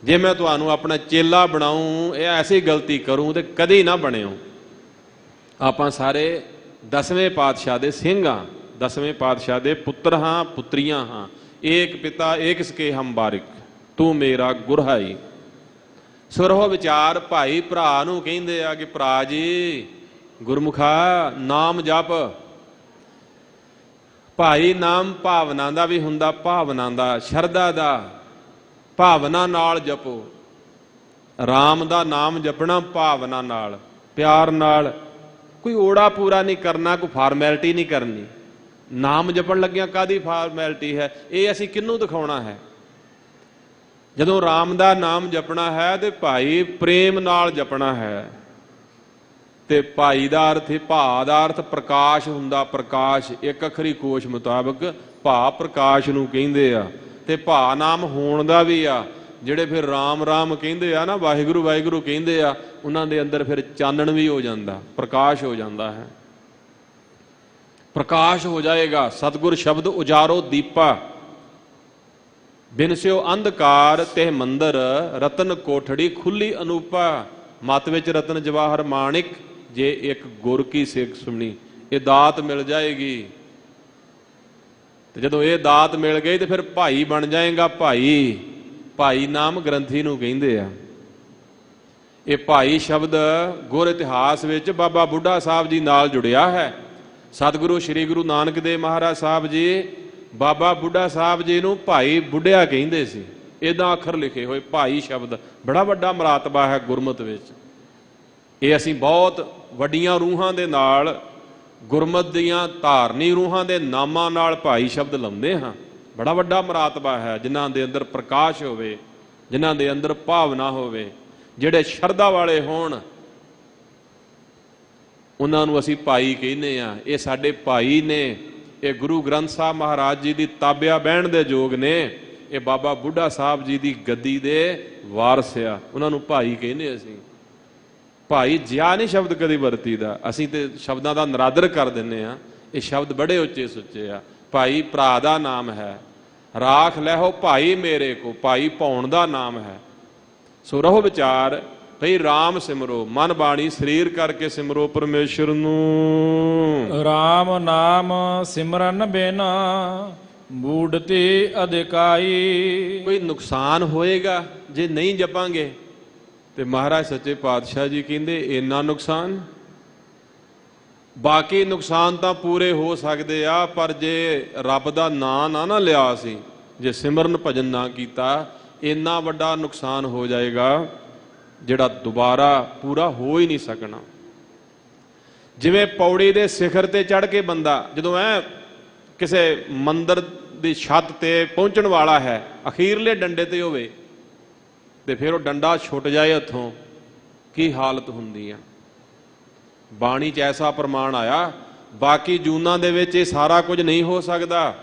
ਜੇ ਮੈਂ ਤੁਹਾਨੂੰ ਆਪਣਾ ਚੇਲਾ ਬਣਾऊं, ਇਹ ਐਸੀ ਗਲਤੀ ਕਰੂੰ ਤੇ ਕਦੀ ਨਾ ਬਣਿਓ। ਆਪਾਂ ਸਾਰੇ 10ਵੇਂ ਪਾਤਸ਼ਾਹ ਦੇ ਸਿੰਘ ਹਾਂ, 10ਵੇਂ ਪਾਤਸ਼ਾਹ ਦੇ ਪੁੱਤਰ ਹਾਂ, ਪੁੱਤਰੀਆਂ ਹਾਂ। ਏਕ ਪਿਤਾ ਏਕ ਸਕੇ ਹਮ ਬਾਰਿਕ, ਤੂੰ ਮੇਰਾ ਗੁਰਹਾਈ। ਸੁਰਹੁ ਵਿਚਾਰ ਭਾਈ ਭਰਾ ਨੂੰ ਕਹਿੰਦੇ ਆ ਕਿ ਭਰਾ ਜੀ ਗੁਰਮੁਖਾ ਨਾਮ ਜਪ। ਭਾਈ ਨਾਮ ਭਾਵਨਾ ਦਾ ਵੀ ਹੁੰਦਾ, ਭਾਵਨਾ ਦਾ, ਸ਼ਰਧਾ ਦਾ, ਭਾਵਨਾ ਨਾਲ ਜਪੋ। ਰਾਮ ਦਾ ਨਾਮ ਜਪਣਾ ਭਾਵਨਾ ਨਾਲ, ਪਿਆਰ ਨਾਲ, ਕੋਈ ਓੜਾ ਪੂਰਾ ਨਹੀਂ ਕਰਨਾ, ਕੋਈ ਫਾਰਮੈਲਿਟੀ ਨਹੀਂ ਕਰਨੀ। ਨਾਮ ਜਪਣ ਲੱਗਿਆ ਕਾਹਦੀ ਫਾਰਮੈਲਿਟੀ ਹੈ? ਇਹ ਅਸੀਂ ਕਿਹਨੂੰ ਦਿਖਾਉਣਾ ਹੈ? ਜਦੋਂ ਰਾਮ ਦਾ ਨਾਮ ਜਪਣਾ ਹੈ ਤੇ ਭਾਈ ਪ੍ਰੇਮ ਨਾਲ ਜਪਣਾ ਹੈ। ਤੇ ਭਾਈ ਦਾ ਅਰਥ, ਭਾ ਦਾ ਅਰਥ ਪ੍ਰਕਾਸ਼ ਹੁੰਦਾ, ਪ੍ਰਕਾਸ਼। ਇੱਕ ਅੱਖਰੀ ਕੋਸ਼ ਮੁਤਾਬਕ ਭਾ ਪ੍ਰਕਾਸ਼ ਨੂੰ ਕਹਿੰਦੇ ਆ। ਤੇ ਭਾ ਨਾਮ ਹੋਣ ਦਾ ਵੀ ਆ। ਜਿਹੜੇ ਫਿਰ ਰਾਮ ਰਾਮ ਕਹਿੰਦੇ ਆ ਨਾ, ਵਾਹਿਗੁਰੂ ਵਾਹਿਗੁਰੂ ਕਹਿੰਦੇ ਆ, ਉਹਨਾਂ ਦੇ ਅੰਦਰ ਫਿਰ ਚਾਨਣ ਵੀ ਹੋ ਜਾਂਦਾ, ਪ੍ਰਕਾਸ਼ ਹੋ ਜਾਂਦਾ ਹੈ। ਪ੍ਰਕਾਸ਼ ਹੋ ਜਾਏਗਾ। ਸਤਿਗੁਰ ਸ਼ਬਦ ਉਜਾਰੋ ਦੀਪਾ, ਬਿਨ ਸਿਓ ਅੰਧਕਾਰ ਤੇ ਮੰਦਰ, ਰਤਨ ਕੋਠੜੀ ਖੁੱਲੀ ਅਨੂਪਾ। ਮਤ ਵਿੱਚ ਰਤਨ ਜਵਾਹਰ ਮਾਣਿਕ, ਜੇ ਇੱਕ ਗੁਰ ਕੀ ਸਿੱਖ ਸੁਣੀ। ਇਹ ਦਾਤ ਮਿਲ ਜਾਏਗੀ। ਤੇ ਜਦੋਂ ਇਹ ਦਾਤ ਮਿਲ ਗਈ ਤੇ ਫਿਰ ਭਾਈ ਬਣ ਜਾਏਗਾ। ਭਾਈ, ਭਾਈ ਨਾਮ ਗ੍ਰੰਥੀ ਨੂੰ ਕਹਿੰਦੇ ਆ। ਇਹ ਭਾਈ ਸ਼ਬਦ ਗੁਰ ਇਤਿਹਾਸ ਵਿੱਚ ਬਾਬਾ ਬੁੱਢਾ ਸਾਹਿਬ ਜੀ ਨਾਲ ਜੁੜਿਆ ਹੈ। ਸਤਿਗੁਰੂ ਸ੍ਰੀ ਗੁਰੂ ਨਾਨਕ ਦੇਵ ਮਹਾਰਾਜ ਸਾਹਿਬ ਜੀ ਬਾਬਾ ਬੁੱਢਾ ਸਾਹਿਬ ਜੀ ਨੂੰ ਭਾਈ ਬੁੱਢਿਆ ਕਹਿੰਦੇ ਸੀ। ਇਹਦਾ ਅੱਖਰ ਲਿਖੇ ਹੋਏ ਭਾਈ ਸ਼ਬਦ ਬੜਾ ਵੱਡਾ ਮਰਾਤਬਾ ਹੈ ਗੁਰਮਤ ਵਿੱਚ। ਇਹ ਅਸੀਂ ਬਹੁਤ ਵੱਡੀਆਂ ਰੂਹਾਂ ਦੇ ਨਾਲ, ਗੁਰਮਤ ਦੀਆਂ ਧਾਰਨੀ ਰੂਹਾਂ ਦੇ ਨਾਮਾਂ ਨਾਲ ਭਾਈ ਸ਼ਬਦ ਲਾਉਂਦੇ ਹਾਂ। ਬੜਾ ਵੱਡਾ ਮਰਾਤਬਾ ਹੈ। ਜਿਨ੍ਹਾਂ ਦੇ ਅੰਦਰ ਪ੍ਰਕਾਸ਼ ਹੋਵੇ, ਜਿਨ੍ਹਾਂ ਦੇ ਅੰਦਰ ਭਾਵਨਾ ਹੋਵੇ, ਜਿਹੜੇ ਸ਼ਰਧਾ ਵਾਲੇ ਹੋਣ, ਉਹਨਾਂ ਨੂੰ ਅਸੀਂ ਭਾਈ ਕਹਿੰਦੇ ਆ। ਇਹ ਸਾਡੇ ਭਾਈ ਨੇ। ਇਹ ਗੁਰੂ ਗ੍ਰੰਥ ਸਾਹਿਬ ਮਹਾਰਾਜ ਜੀ ਦੀ ਤਾਬਿਆ ਬਹਿਣ ਦੇ ਯੋਗ ਨੇ। ਇਹ ਬਾਬਾ ਬੁੱਢਾ ਸਾਹਿਬ ਜੀ ਦੀ ਗੱਦੀ ਦੇ ਵਾਰਸ ਆ, ਉਹਨਾਂ ਨੂੰ ਭਾਈ ਕਹਿੰਦੇ ਅਸੀਂ। ਭਾਈ ਜਿਆ ਨਹੀਂ ਸ਼ਬਦ ਕਦੀ ਵਰਤੀਦਾ, ਅਸੀਂ ਤੇ ਸ਼ਬਦਾਂ ਦਾ ਨਰਾਦਰ ਕਰ ਦਿੰਦੇ ਆ। ਇਹ ਸ਼ਬਦ ਬੜੇ ਉੱਚੇ ਸੁੱਚੇ ਆ। ਭਾਈ ਭਰਾ ਦਾ ਨਾਮ ਹੈ। ਰਾਖ ਲੈਹੋ ਭਾਈ ਮੇਰੇ ਕੋ, ਭਾਈ ਪਾਉਣ ਦਾ ਨਾਮ ਹੈ। ਸੋ ਰਹੋ ਵਿਚਾਰ ਭਈ ਰਾਮ ਸਿਮਰੋ, ਮਨ ਬਾਣੀ ਸਰੀਰ ਕਰਕੇ ਸਿਮਰੋ ਪਰਮੇਸ਼ਰ ਨੂੰ। ਰਾਮ ਨਾਮ ਸਿਮਰਨ ਬਿਨਾ ਬੂੜਤੀ ਅਧਿਕਾਈ। ਕੋਈ ਨੁਕਸਾਨ ਹੋਏਗਾ ਜੇ ਨਹੀਂ ਜਪਾਂਗੇ? ਤੇ ਮਹਾਰਾਜ ਸੱਚੇ ਪਾਤਸ਼ਾਹ ਜੀ ਕਹਿੰਦੇ ਇੰਨਾ ਨੁਕਸਾਨ? ਬਾਕੀ ਨੁਕਸਾਨ ਤਾਂ ਪੂਰੇ ਹੋ ਸਕਦੇ ਆ, ਪਰ ਜੇ ਰੱਬ ਦਾ ਨਾਂ ਨਾ ਲਿਆ ਸੀ, ਜੇ ਸਿਮਰਨ ਭਜਨ ਨਾ ਕੀਤਾ, ਇੰਨਾ ਵੱਡਾ ਨੁਕਸਾਨ ਹੋ ਜਾਏਗਾ ਜਿਹੜਾ ਦੁਬਾਰਾ ਪੂਰਾ ਹੋ ਹੀ ਨਹੀਂ ਸਕਣਾ। ਜਿਵੇਂ ਪੌੜੀ ਦੇ ਸਿਖਰ ਤੇ ਚੜ੍ਹ ਕੇ ਬੰਦਾ ਜਦੋਂ ਕਿਸੇ ਮੰਦਰ ਦੀ ਛੱਤ ਤੇ ਪਹੁੰਚਣ ਵਾਲਾ ਹੈ, ਅਖੀਰਲੇ ਡੰਡੇ ਤੇ ਹੋਵੇ ਤੇ ਫਿਰ ਉਹ ਡੰਡਾ ਛੁੱਟ ਜਾਏ ਉੱਥੋਂ, ਕੀ ਹਾਲਤ ਹੁੰਦੀ ਆ। ਬਾਣੀ 'ਚ ਐਸਾ ਪ੍ਰਮਾਣ ਆਇਆ, ਬਾਕੀ ਜੂਨਾਂ ਦੇ ਵਿੱਚ ਇਹ ਸਾਰਾ ਕੁਝ ਨਹੀਂ ਹੋ ਸਕਦਾ।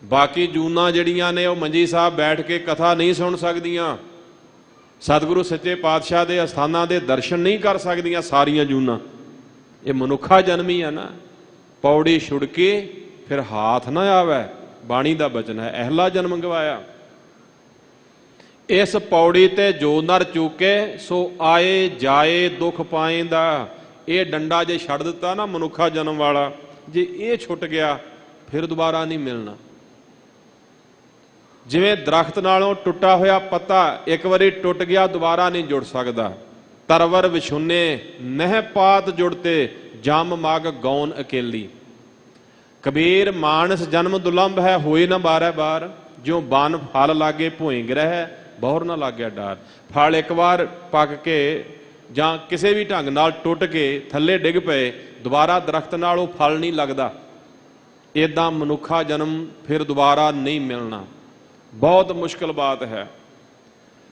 ਬਾਕੀ ਜੂਨਾਂ ਜਿਹੜੀਆਂ ਨੇ ਉਹ ਮੰਜੀ ਸਾਹਿਬ ਬੈਠ ਕੇ ਕਥਾ ਨਹੀਂ ਸੁਣ ਸਕਦੀਆਂ, ਸਤਿਗੁਰੂ ਸੱਚੇ ਪਾਤਸ਼ਾਹ ਦੇ ਅਸਥਾਨਾਂ ਦੇ ਦਰਸ਼ਨ ਨਹੀਂ ਕਰ ਸਕਦੀਆਂ ਸਾਰੀਆਂ ਜੂਨਾਂ। ਇਹ ਮਨੁੱਖਾ ਜਨਮ ਹੀ ਆ ਨਾ। ਪੌੜੀ ਛੁੜਕੇ ਫਿਰ ਹਾਥ ਨਾ ਆਵੇ, ਬਾਣੀ ਦਾ ਬਚਨ ਹੈ। ਅਹਿਲਾ ਜਨਮ ਗਵਾਇਆ। ਇਸ ਪੌੜੀ ਤੇ ਜੋ ਨਰ ਚੂਕੇ, ਸੋ ਆਏ ਜਾਏ ਦੁੱਖ ਪਾਏਂਦਾ। ਇਹ ਡੰਡਾ ਜੇ ਛੱਡ ਦਿੱਤਾ ਨਾ ਮਨੁੱਖਾ ਜਨਮ ਵਾਲਾ, ਜੇ ਇਹ ਛੁੱਟ ਗਿਆ ਫਿਰ ਦੁਬਾਰਾ ਨਹੀਂ ਮਿਲਣਾ। ਜਿਵੇਂ ਦਰਖਤ ਨਾਲੋਂ ਟੁੱਟਾ ਹੋਇਆ ਪੱਤਾ ਇੱਕ ਵਾਰੀ ਟੁੱਟ ਗਿਆ ਦੁਬਾਰਾ ਨਹੀਂ ਜੁੜ ਸਕਦਾ। ਤਰਵਰ ਵਿਛੁੰਨੇ ਨਹਿ ਪਾਤ ਜੁੜਤੇ, ਜਮ ਮਗ ਗੌਨ ਅਕੇਲੀ। ਕਬੀਰ ਮਾਨਸ ਜਨਮ ਦੁਲੰਭ ਹੈ, ਹੋਏ ਨਾ ਬਾਰੈ ਬਾਰ। ਜਿਉ ਬਨ ਫਲ ਲਾਗੇ ਭੋਏ ਗ੍ਰਹਿ, ਬਹੁਰ ਨਾ ਲਾਗੇ ਡਾਰ। ਫਲ ਇੱਕ ਵਾਰ ਪੱਕ ਕੇ ਜਾਂ ਕਿਸੇ ਵੀ ਢੰਗ ਨਾਲ ਟੁੱਟ ਕੇ ਥੱਲੇ ਡਿੱਗ ਪਏ, ਦੁਬਾਰਾ ਦਰਖਤ ਨਾਲ ਉਹ ਫਲ ਨਹੀਂ ਲੱਗਦਾ। ਇੱਦਾਂ ਮਨੁੱਖਾ ਜਨਮ ਫਿਰ ਦੁਬਾਰਾ ਨਹੀਂ ਮਿਲਣਾ। ਬਹੁਤ ਮੁਸ਼ਕਲ ਬਾਤ ਹੈ।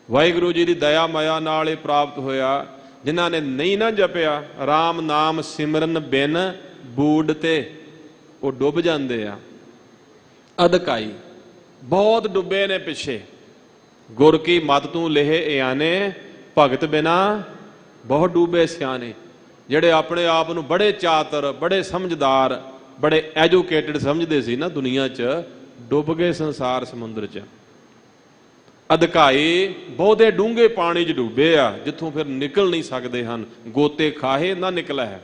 ਵਾਹਿਗੁਰੂ ਜੀ ਦੀ ਦਇਆ ਮਾਇਆ ਨਾਲ ਇਹ ਪ੍ਰਾਪਤ ਹੋਇਆ। ਜਿਨ੍ਹਾਂ ਨੇ ਨਹੀਂ ਨਾ ਜਪਿਆ ਰਾਮ ਨਾਮ ਸਿਮਰਨ ਬਿਨ ਬੂਡ ਤੇ, ਉਹ ਡੁੱਬ ਜਾਂਦੇ ਆ। ਅਧਕਾਈ ਬਹੁਤ ਡੁੱਬੇ ਨੇ ਪਿੱਛੇ। ਗੁਰ ਕੀ ਮਤ ਤੂੰ ਲੇਹ ਇਆਨੇ, ਭਗਤ ਬਿਨਾ ਬਹੁਤ ਡੁੱਬੇ ਸਿਆਣੇ। ਜਿਹੜੇ ਆਪਣੇ ਆਪ ਨੂੰ ਬੜੇ ਚਾਤਰ, ਬੜੇ ਸਮਝਦਾਰ, ਬੜੇ ਐਜੂਕੇਟਡ ਸਮਝਦੇ ਸੀ ਨਾ ਦੁਨੀਆ 'ਚ, ਡੁੱਬ ਗਏ ਸੰਸਾਰ ਸਮੁੰਦਰ 'ਚ। ਅਧਕਾਈ ਬਹੁਤੇ ਡੂੰਘੇ ਪਾਣੀ 'ਚ ਡੁੱਬੇ ਆ, ਜਿੱਥੋਂ ਫਿਰ ਨਿਕਲ ਨਹੀਂ ਸਕਦੇ ਹਨ। ਗੋਤੇ ਖਾਹੇ ਨਾ ਨਿਕਲਾ ਹੈ,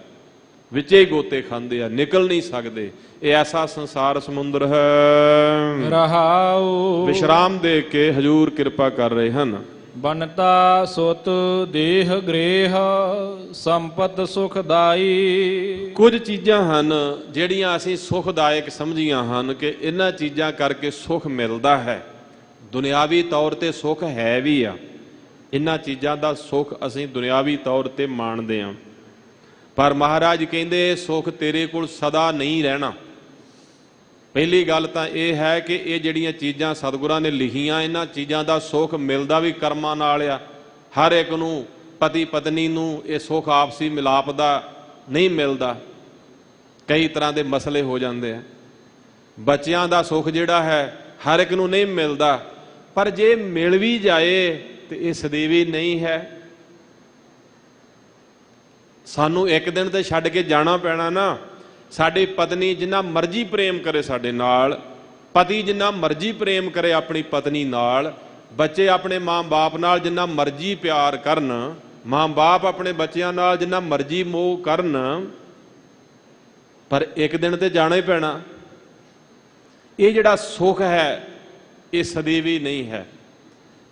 ਵਿੱਚੇ ਹੀ ਗੋਤੇ ਖਾਂਦੇ ਆ, ਨਿਕਲ ਨਹੀਂ ਸਕਦੇ। ਇਹ ਐਸਾ ਸੰਸਾਰ ਸਮੁੰਦਰ ਹੈ। ਰਹਾਉ ਵਿਸ਼ਰਾਮ ਦੇ ਕੇ ਹਜੂਰ ਕਿਰਪਾ ਕਰ ਰਹੇ ਹਨ। ਬਨਤਾ ਸੁਤ ਦੇਹ ਗ੍ਰੇਹ, ਸੰਪਤ ਸੁਖਦਾਈ। ਕੁਝ ਚੀਜ਼ਾਂ ਹਨ ਜਿਹੜੀਆਂ ਅਸੀਂ ਸੁਖਦਾਇਕ ਸਮਝੀਆਂ ਹਨ ਕਿ ਇਹਨਾਂ ਚੀਜ਼ਾਂ ਕਰਕੇ ਸੁਖ ਮਿਲਦਾ ਹੈ। ਦੁਨਿਆਵੀ ਤੌਰ ਤੇ ਸੁਖ ਹੈ ਵੀ ਆ। ਇਹਨਾਂ ਚੀਜ਼ਾਂ ਦਾ ਸੁਖ ਅਸੀਂ ਦੁਨਿਆਵੀ ਤੌਰ ਤੇ ਮਾਣਦੇ ਹਾਂ, ਪਰ ਮਹਾਰਾਜ ਕਹਿੰਦੇ ਸੁਖ ਤੇਰੇ ਕੋਲ ਸਦਾ ਨਹੀਂ ਰਹਿਣਾ। ਪਹਿਲੀ ਗੱਲ ਤਾਂ ਇਹ ਹੈ ਕਿ ਇਹ ਜਿਹੜੀਆਂ ਚੀਜ਼ਾਂ ਸਤਿਗੁਰਾਂ ਨੇ ਲਿਖੀਆਂ, ਇਹਨਾਂ ਚੀਜ਼ਾਂ ਦਾ ਸੁਖ ਮਿਲਦਾ ਵੀ ਕਰਮਾਂ ਨਾਲ ਆ। ਹਰ ਇੱਕ ਨੂੰ, ਪਤੀ ਪਤਨੀ ਨੂੰ ਇਹ ਸੁਖ ਆਪਸੀ ਮਿਲਾਪ ਦਾ ਨਹੀਂ ਮਿਲਦਾ। ਕਈ ਤਰ੍ਹਾਂ ਦੇ ਮਸਲੇ ਹੋ ਜਾਂਦੇ ਆ। ਬੱਚਿਆਂ ਦਾ ਸੁਖ ਜਿਹੜਾ ਹੈ ਹਰ ਇੱਕ ਨੂੰ ਨਹੀਂ ਮਿਲਦਾ, ਪਰ ਜੇ ਮਿਲ ਵੀ ਜਾਏ ਤੇ ਇਹ ਸਦੀਵੀ ਨਹੀਂ ਹੈ। ਸਾਨੂੰ ਇੱਕ ਦਿਨ ਤੇ ਛੱਡ ਕੇ ਜਾਣਾ ਪੈਣਾ ਨਾ। ਸਾਡੀ ਪਤਨੀ ਜਿੰਨਾ ਮਰਜ਼ੀ ਪ੍ਰੇਮ ਕਰੇ ਸਾਡੇ ਨਾਲ, ਪਤੀ ਜਿੰਨਾ ਮਰਜ਼ੀ ਪ੍ਰੇਮ ਕਰੇ ਆਪਣੀ ਪਤਨੀ ਨਾਲ, ਬੱਚੇ ਆਪਣੇ ਮਾਂ-ਬਾਪ ਨਾਲ ਜਿੰਨਾ ਮਰਜ਼ੀ ਪਿਆਰ ਕਰਨ, ਮਾਂ-ਬਾਪ ਆਪਣੇ ਬੱਚਿਆਂ ਨਾਲ ਜਿੰਨਾ ਮਰਜ਼ੀ ਮੋਹ ਕਰਨ, ਪਰ ਇੱਕ ਦਿਨ ਤੇ ਜਾਣਾ ਹੀ ਪੈਣਾ। ਇਹ ਜਿਹੜਾ ਸੁਖ ਹੈ ਇਹ ਸਦੀਵੀ ਨਹੀਂ ਹੈ।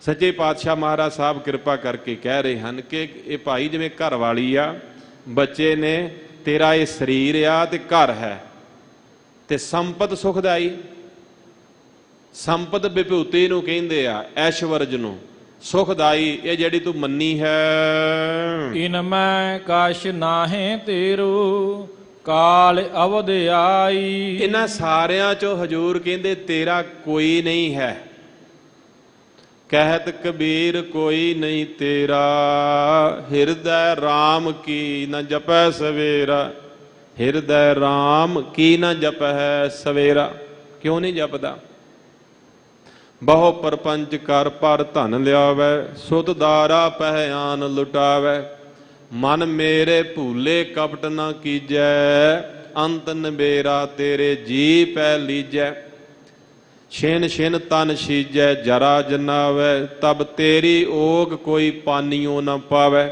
ਸੱਚੇ ਪਾਤਸ਼ਾਹ ਮਹਾਰਾਜ ਸਾਹਿਬ ਕਿਰਪਾ ਕਰਕੇ ਕਹਿ ਰਹੇ ਹਨ ਕਿ ਇਹ ਭਾਈ ਜਿਵੇਂ ਘਰ ਵਾਲੀ ਆ, ਬੱਚੇ ਨੇ, ਤੇਰਾ ਇਹ ਸਰੀਰ ਆ ਤੇ ਘਰ ਹੈ, ਤੇ ਸੰਪਤ ਸੁਖਦਾਈ। ਸੰਪਤ ਵਿਭੂਤੀ ਨੂੰ ਕਹਿੰਦੇ ਆ, ਐਸ਼ਵਰਜ ਨੂੰ। ਸੁਖਦਾਈ ਇਹ ਜਿਹੜੀ ਤੂੰ ਮੰਨੀ ਹੈ। ਇਨ ਮੈਂ ਕਛ ਨਾਹੇ ਤੇਰੂ, ਕਾਲ ਅਵਧ ਆਈ। ਇਹਨਾਂ ਸਾਰਿਆਂ ਚੋਂ ਹਜੂਰ ਕਹਿੰਦੇ ਤੇਰਾ ਕੋਈ ਨਹੀਂ ਹੈ। ਕਹਿਤ ਕਬੀਰ ਕੋਈ ਨਹੀਂ ਤੇਰਾ, ਹਿਰਦੈ ਰਾਮ ਕੀ ਨ ਜਪੈ ਸਵੇਰਾ। ਹਿਰਦੈ ਰਾਮ ਕੀ ਨ ਜਪੈ ਸਵੇਰਾ। ਕਿਉਂ ਨਹੀਂ ਜਪਦਾ? ਬਹੁ ਪਰਪੰਚ ਕਰ ਪਰ ਧਨ ਲਿਆਵੈ, ਸੁਤ ਦਾਰਾ ਪਹਿਆਨ ਲੁਟਾਵੈ। ਮਨ ਮੇਰੇ ਭੂਲੇ ਕਪਟ ਨਾ ਕੀਜੈ, ਅੰਤ ਨਬੇਰਾ ਤੇਰੇ ਜੀ ਪੈ ਲੀਜੈ। ਛਿਨ ਛਿਨ ਤਨ ਸੀਜੈ ਜਰਾ ਜਨਾਵੈ, ਤਬ ਤੇਰੀ ਓਗ ਕੋਈ ਪਾਨੀਓ ਨਾ ਪਾਵੈ।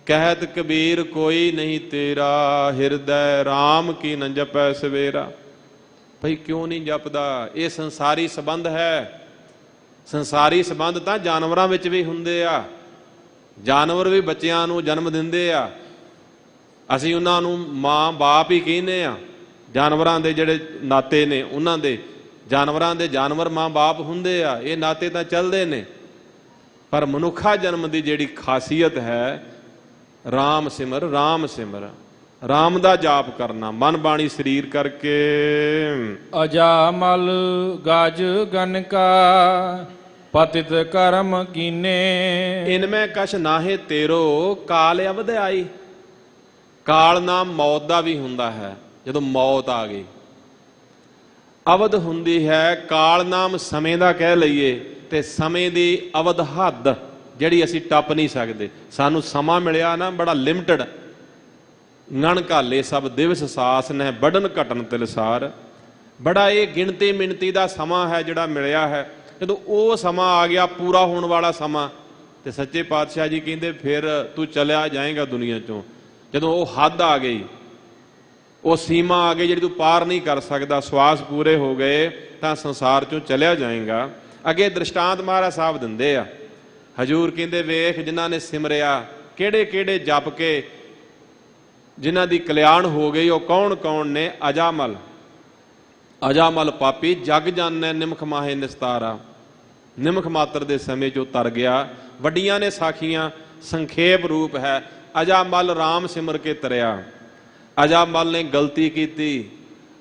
ਕਹਿਤ ਕਬੀਰ ਕੋਈ ਨਹੀਂ ਤੇਰਾ, ਹਿਰਦੈ ਰਾਮ ਕੀ ਨ ਜਪੈ ਸਵੇਰਾ। ਭਈ ਕਿਉਂ ਨਹੀਂ ਜਪਦਾ? ਇਹ ਸੰਸਾਰੀ ਸੰਬੰਧ ਹੈ। ਸੰਸਾਰੀ ਸੰਬੰਧ ਤਾਂ ਜਾਨਵਰਾਂ ਵਿੱਚ ਵੀ ਹੁੰਦੇ ਆ। ਜਾਨਵਰ ਵੀ ਬੱਚਿਆਂ ਨੂੰ ਜਨਮ ਦਿੰਦੇ ਆ, ਅਸੀਂ ਉਹਨਾਂ ਨੂੰ ਮਾਂ ਬਾਪ ਹੀ ਕਹਿੰਦੇ ਆ। ਜਾਨਵਰਾਂ ਦੇ ਜਿਹੜੇ ਨਾਤੇ ਨੇ ਉਹਨਾਂ ਦੇ, ਜਾਨਵਰਾਂ ਦੇ ਜਾਨਵਰ ਮਾਂ ਬਾਪ ਹੁੰਦੇ ਆ, ਇਹ ਨਾਤੇ ਤਾਂ ਚੱਲਦੇ ਨੇ। ਪਰ ਮਨੁੱਖਾ ਜਨਮ ਦੀ ਜਿਹੜੀ ਖਾਸੀਅਤ ਹੈ, ਰਾਮ ਸਿਮਰ, ਰਾਮ ਸਿਮਰ, ਰਾਮ ਦਾ ਜਾਪ ਕਰਨਾ ਮਨ ਬਾਣੀ ਸਰੀਰ ਕਰਕੇ। ਅਜਾਮਲ ਗਜ ਗਨਕਾ, ਪਤਿਤ ਕਰਮ ਕੀਨੇ। ਇਨਮੈ ਕਛ ਨਾਹੇ ਤੇਰੋ, ਕਾਲ ਅਵਧ ਆਈ। ਕਾਲ ਨਾਮ ਮੌਤ ਦਾ ਵੀ ਹੁੰਦਾ ਹੈ। ਜਦੋਂ ਮੌਤ ਆ ਗਈ ਅਵਧ ਹੁੰਦੀ ਹੈ। ਕਾਲ ਨਾਮ ਸਮੇਂ ਦਾ ਕਹਿ ਲਈਏ ਤੇ ਸਮੇਂ ਦੀ ਅਵਧ ਹੱਦ ਜਿਹੜੀ ਅਸੀਂ ਟੱਪ ਨਹੀਂ ਸਕਦੇ। ਸਾਨੂੰ ਸਮਾਂ ਮਿਲਿਆ ਨਾ ਬੜਾ ਲਿਮਟਡ। ngਣ ਘਾਲੇ ਸਭ ਦਿਵਸ ਸਾਸ ਨੇ, ਵੱਢਣ ਘਟਨ ਤਿਲਸਾਰ। ਬੜਾ ਇਹ ਗਿਣਤੀ ਮਿਣਤੀ ਦਾ ਸਮਾਂ ਹੈ ਜਿਹੜਾ ਮਿਲਿਆ ਹੈ। ਜਦੋਂ ਉਹ ਸਮਾਂ ਆ ਗਿਆ, ਪੂਰਾ ਹੋਣ ਵਾਲਾ ਸਮਾਂ, ਤੇ ਸੱਚੇ ਪਾਤਸ਼ਾਹ ਜੀ ਕਹਿੰਦੇ ਫਿਰ ਤੂੰ ਚਲਿਆ ਜਾਏਗਾ ਦੁਨੀਆ ਚੋਂ। ਜਦੋਂ ਉਹ ਹੱਦ ਆ ਗਈ, ਉਹ ਸੀਮਾ ਆ ਗਈ ਜਿਹੜੀ ਤੂੰ ਪਾਰ ਨਹੀਂ ਕਰ ਸਕਦਾ, ਸਵਾਸ ਪੂਰੇ ਹੋ ਗਏ ਤਾਂ ਸੰਸਾਰ ਚੋਂ ਚਲਿਆ ਜਾਏਗਾ। ਅੱਗੇ ਦ੍ਰਿਸ਼ਟਾਂਤ ਮਹਾਰਾਜ ਸਾਹਿਬ ਦਿੰਦੇ ਆ। ਹਜੂਰ ਕਹਿੰਦੇ ਵੇਖ ਜਿਨ੍ਹਾਂ ਨੇ ਸਿਮਰਿਆ, ਕਿਹੜੇ ਕਿਹੜੇ ਜਪ ਕੇ ਜਿਨ੍ਹਾਂ ਦੀ ਕਲਿਆਣ ਹੋ ਗਈ, ਉਹ ਕੌਣ ਕੌਣ ਨੇ? ਅਜਾਮਲ। ਅਜਾਮਲ ਪਾਪੀ ਜਗ ਜਾਣੈ ਨਿਮਖ ਮਾਹੇ ਨਿਸਤਾਰਾ। ਨਿਮਖ ਮਾਤਰ ਦੇ ਸਮੇਂ 'ਚੋਂ ਤਰ ਗਿਆ। ਵੱਡੀਆਂ ਨੇ ਸਾਖੀਆਂ, ਸੰਖੇਪ ਰੂਪ ਹੈ। ਅਜਾਮਲ ਰਾਮ ਸਿਮਰ ਕੇ ਤਰਿਆ। ਅਜਾਮਲ ਨੇ ਗਲਤੀ ਕੀਤੀ।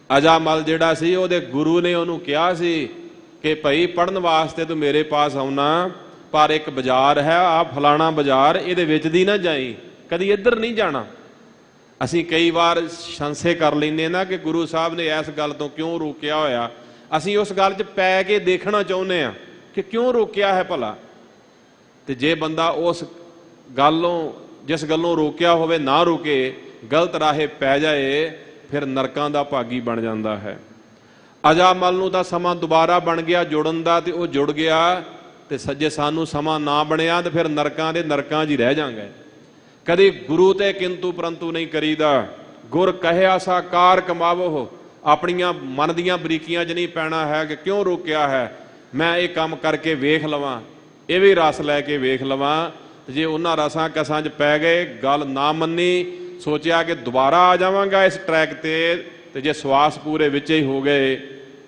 ਅਜਾਮਲ ਜਿਹੜਾ ਸੀ, ਉਹਦੇ ਗੁਰੂ ਨੇ ਉਹਨੂੰ ਕਿਹਾ ਸੀ ਕਿ ਭਾਈ ਪੜ੍ਹਨ ਵਾਸਤੇ ਤੂੰ ਮੇਰੇ ਪਾਸ ਆਉਣਾ, ਪਰ ਇੱਕ ਬਾਜ਼ਾਰ ਹੈ, ਆ ਫਲਾਣਾ ਬਾਜ਼ਾਰ, ਇਹਦੇ ਵਿੱਚ ਦੀ ਨਾ ਜਾਈ, ਕਦੀ ਇੱਧਰ ਨਹੀਂ ਜਾਣਾ। ਅਸੀਂ ਕਈ ਵਾਰ ਸੰਸ਼ੇ ਕਰ ਲੈਂਦੇ ਨਾ ਕਿ ਗੁਰੂ ਸਾਹਿਬ ਨੇ ਇਸ ਗੱਲ ਤੋਂ ਕਿਉਂ ਰੋਕਿਆ ਹੋਇਆ। ਅਸੀਂ ਉਸ ਗੱਲ 'ਚ ਪੈ ਕੇ ਦੇਖਣਾ ਚਾਹੁੰਦੇ ਹਾਂ ਕਿ ਕਿਉਂ ਰੋਕਿਆ ਹੈ ਭਲਾ। ਤੇ ਜੇ ਬੰਦਾ ਉਸ ਗੱਲੋਂ, ਜਿਸ ਗੱਲੋਂ ਰੋਕਿਆ ਹੋਵੇ, ਨਾ ਰੁਕੇ, ਗਲਤ ਰਾਹੇ ਪੈ ਜਾਏ, ਫਿਰ ਨਰਕਾਂ ਦਾ ਭਾਗੀ ਬਣ ਜਾਂਦਾ ਹੈ। ਅਜਾਮਲ ਨੂੰ ਤਾਂ ਸਮਾਂ ਦੁਬਾਰਾ ਬਣ ਗਿਆ ਜੁੜਨ ਦਾ, ਤੇ ਉਹ ਜੁੜ ਗਿਆ। ਤੇ ਸੱਜੇ ਸਾਨੂੰ ਸਮਾਂ ਨਾ ਬਣਿਆ ਤੇ ਫਿਰ ਨਰਕਾਂ ਦੇ ਨਰਕਾਂ 'ਚ ਹੀ ਰਹਿ ਜਾਂਗੇ। ਕਦੇ ਗੁਰੂ ਤੇ ਕਿੰਤੂ ਪਰੰਤੂ ਨਹੀਂ ਕਰੀਦਾ। ਗੁਰ ਕਹਿਆ ਸਾ ਕਾਰ ਕਮਾਵੋ। ਆਪਣੀਆਂ ਮਨ ਦੀਆਂ ਬਰੀਕੀਆਂ 'ਚ ਨਹੀਂ ਪੈਣਾ ਹੈ ਕਿ ਕਿਉਂ ਰੋਕਿਆ ਹੈ, ਮੈਂ ਇਹ ਕੰਮ ਕਰਕੇ ਵੇਖ ਲਵਾਂ, ਇਹ ਵੀ ਰਸ ਲੈ ਕੇ ਵੇਖ ਲਵਾਂ। ਜੇ ਉਹਨਾਂ ਰਸਾਂ ਕਸਾਂ 'ਚ ਪੈ ਗਏ, ਗੱਲ ਨਾ ਮੰਨੀ, ਸੋਚਿਆ ਕਿ ਦੁਬਾਰਾ ਆ ਜਾਵਾਂਗਾ ਇਸ ਟਰੈਕ ਤੇ ਜੇ ਸਵਾਸ ਪੂਰੇ ਵਿੱਚ ਹੀ ਹੋ ਗਏ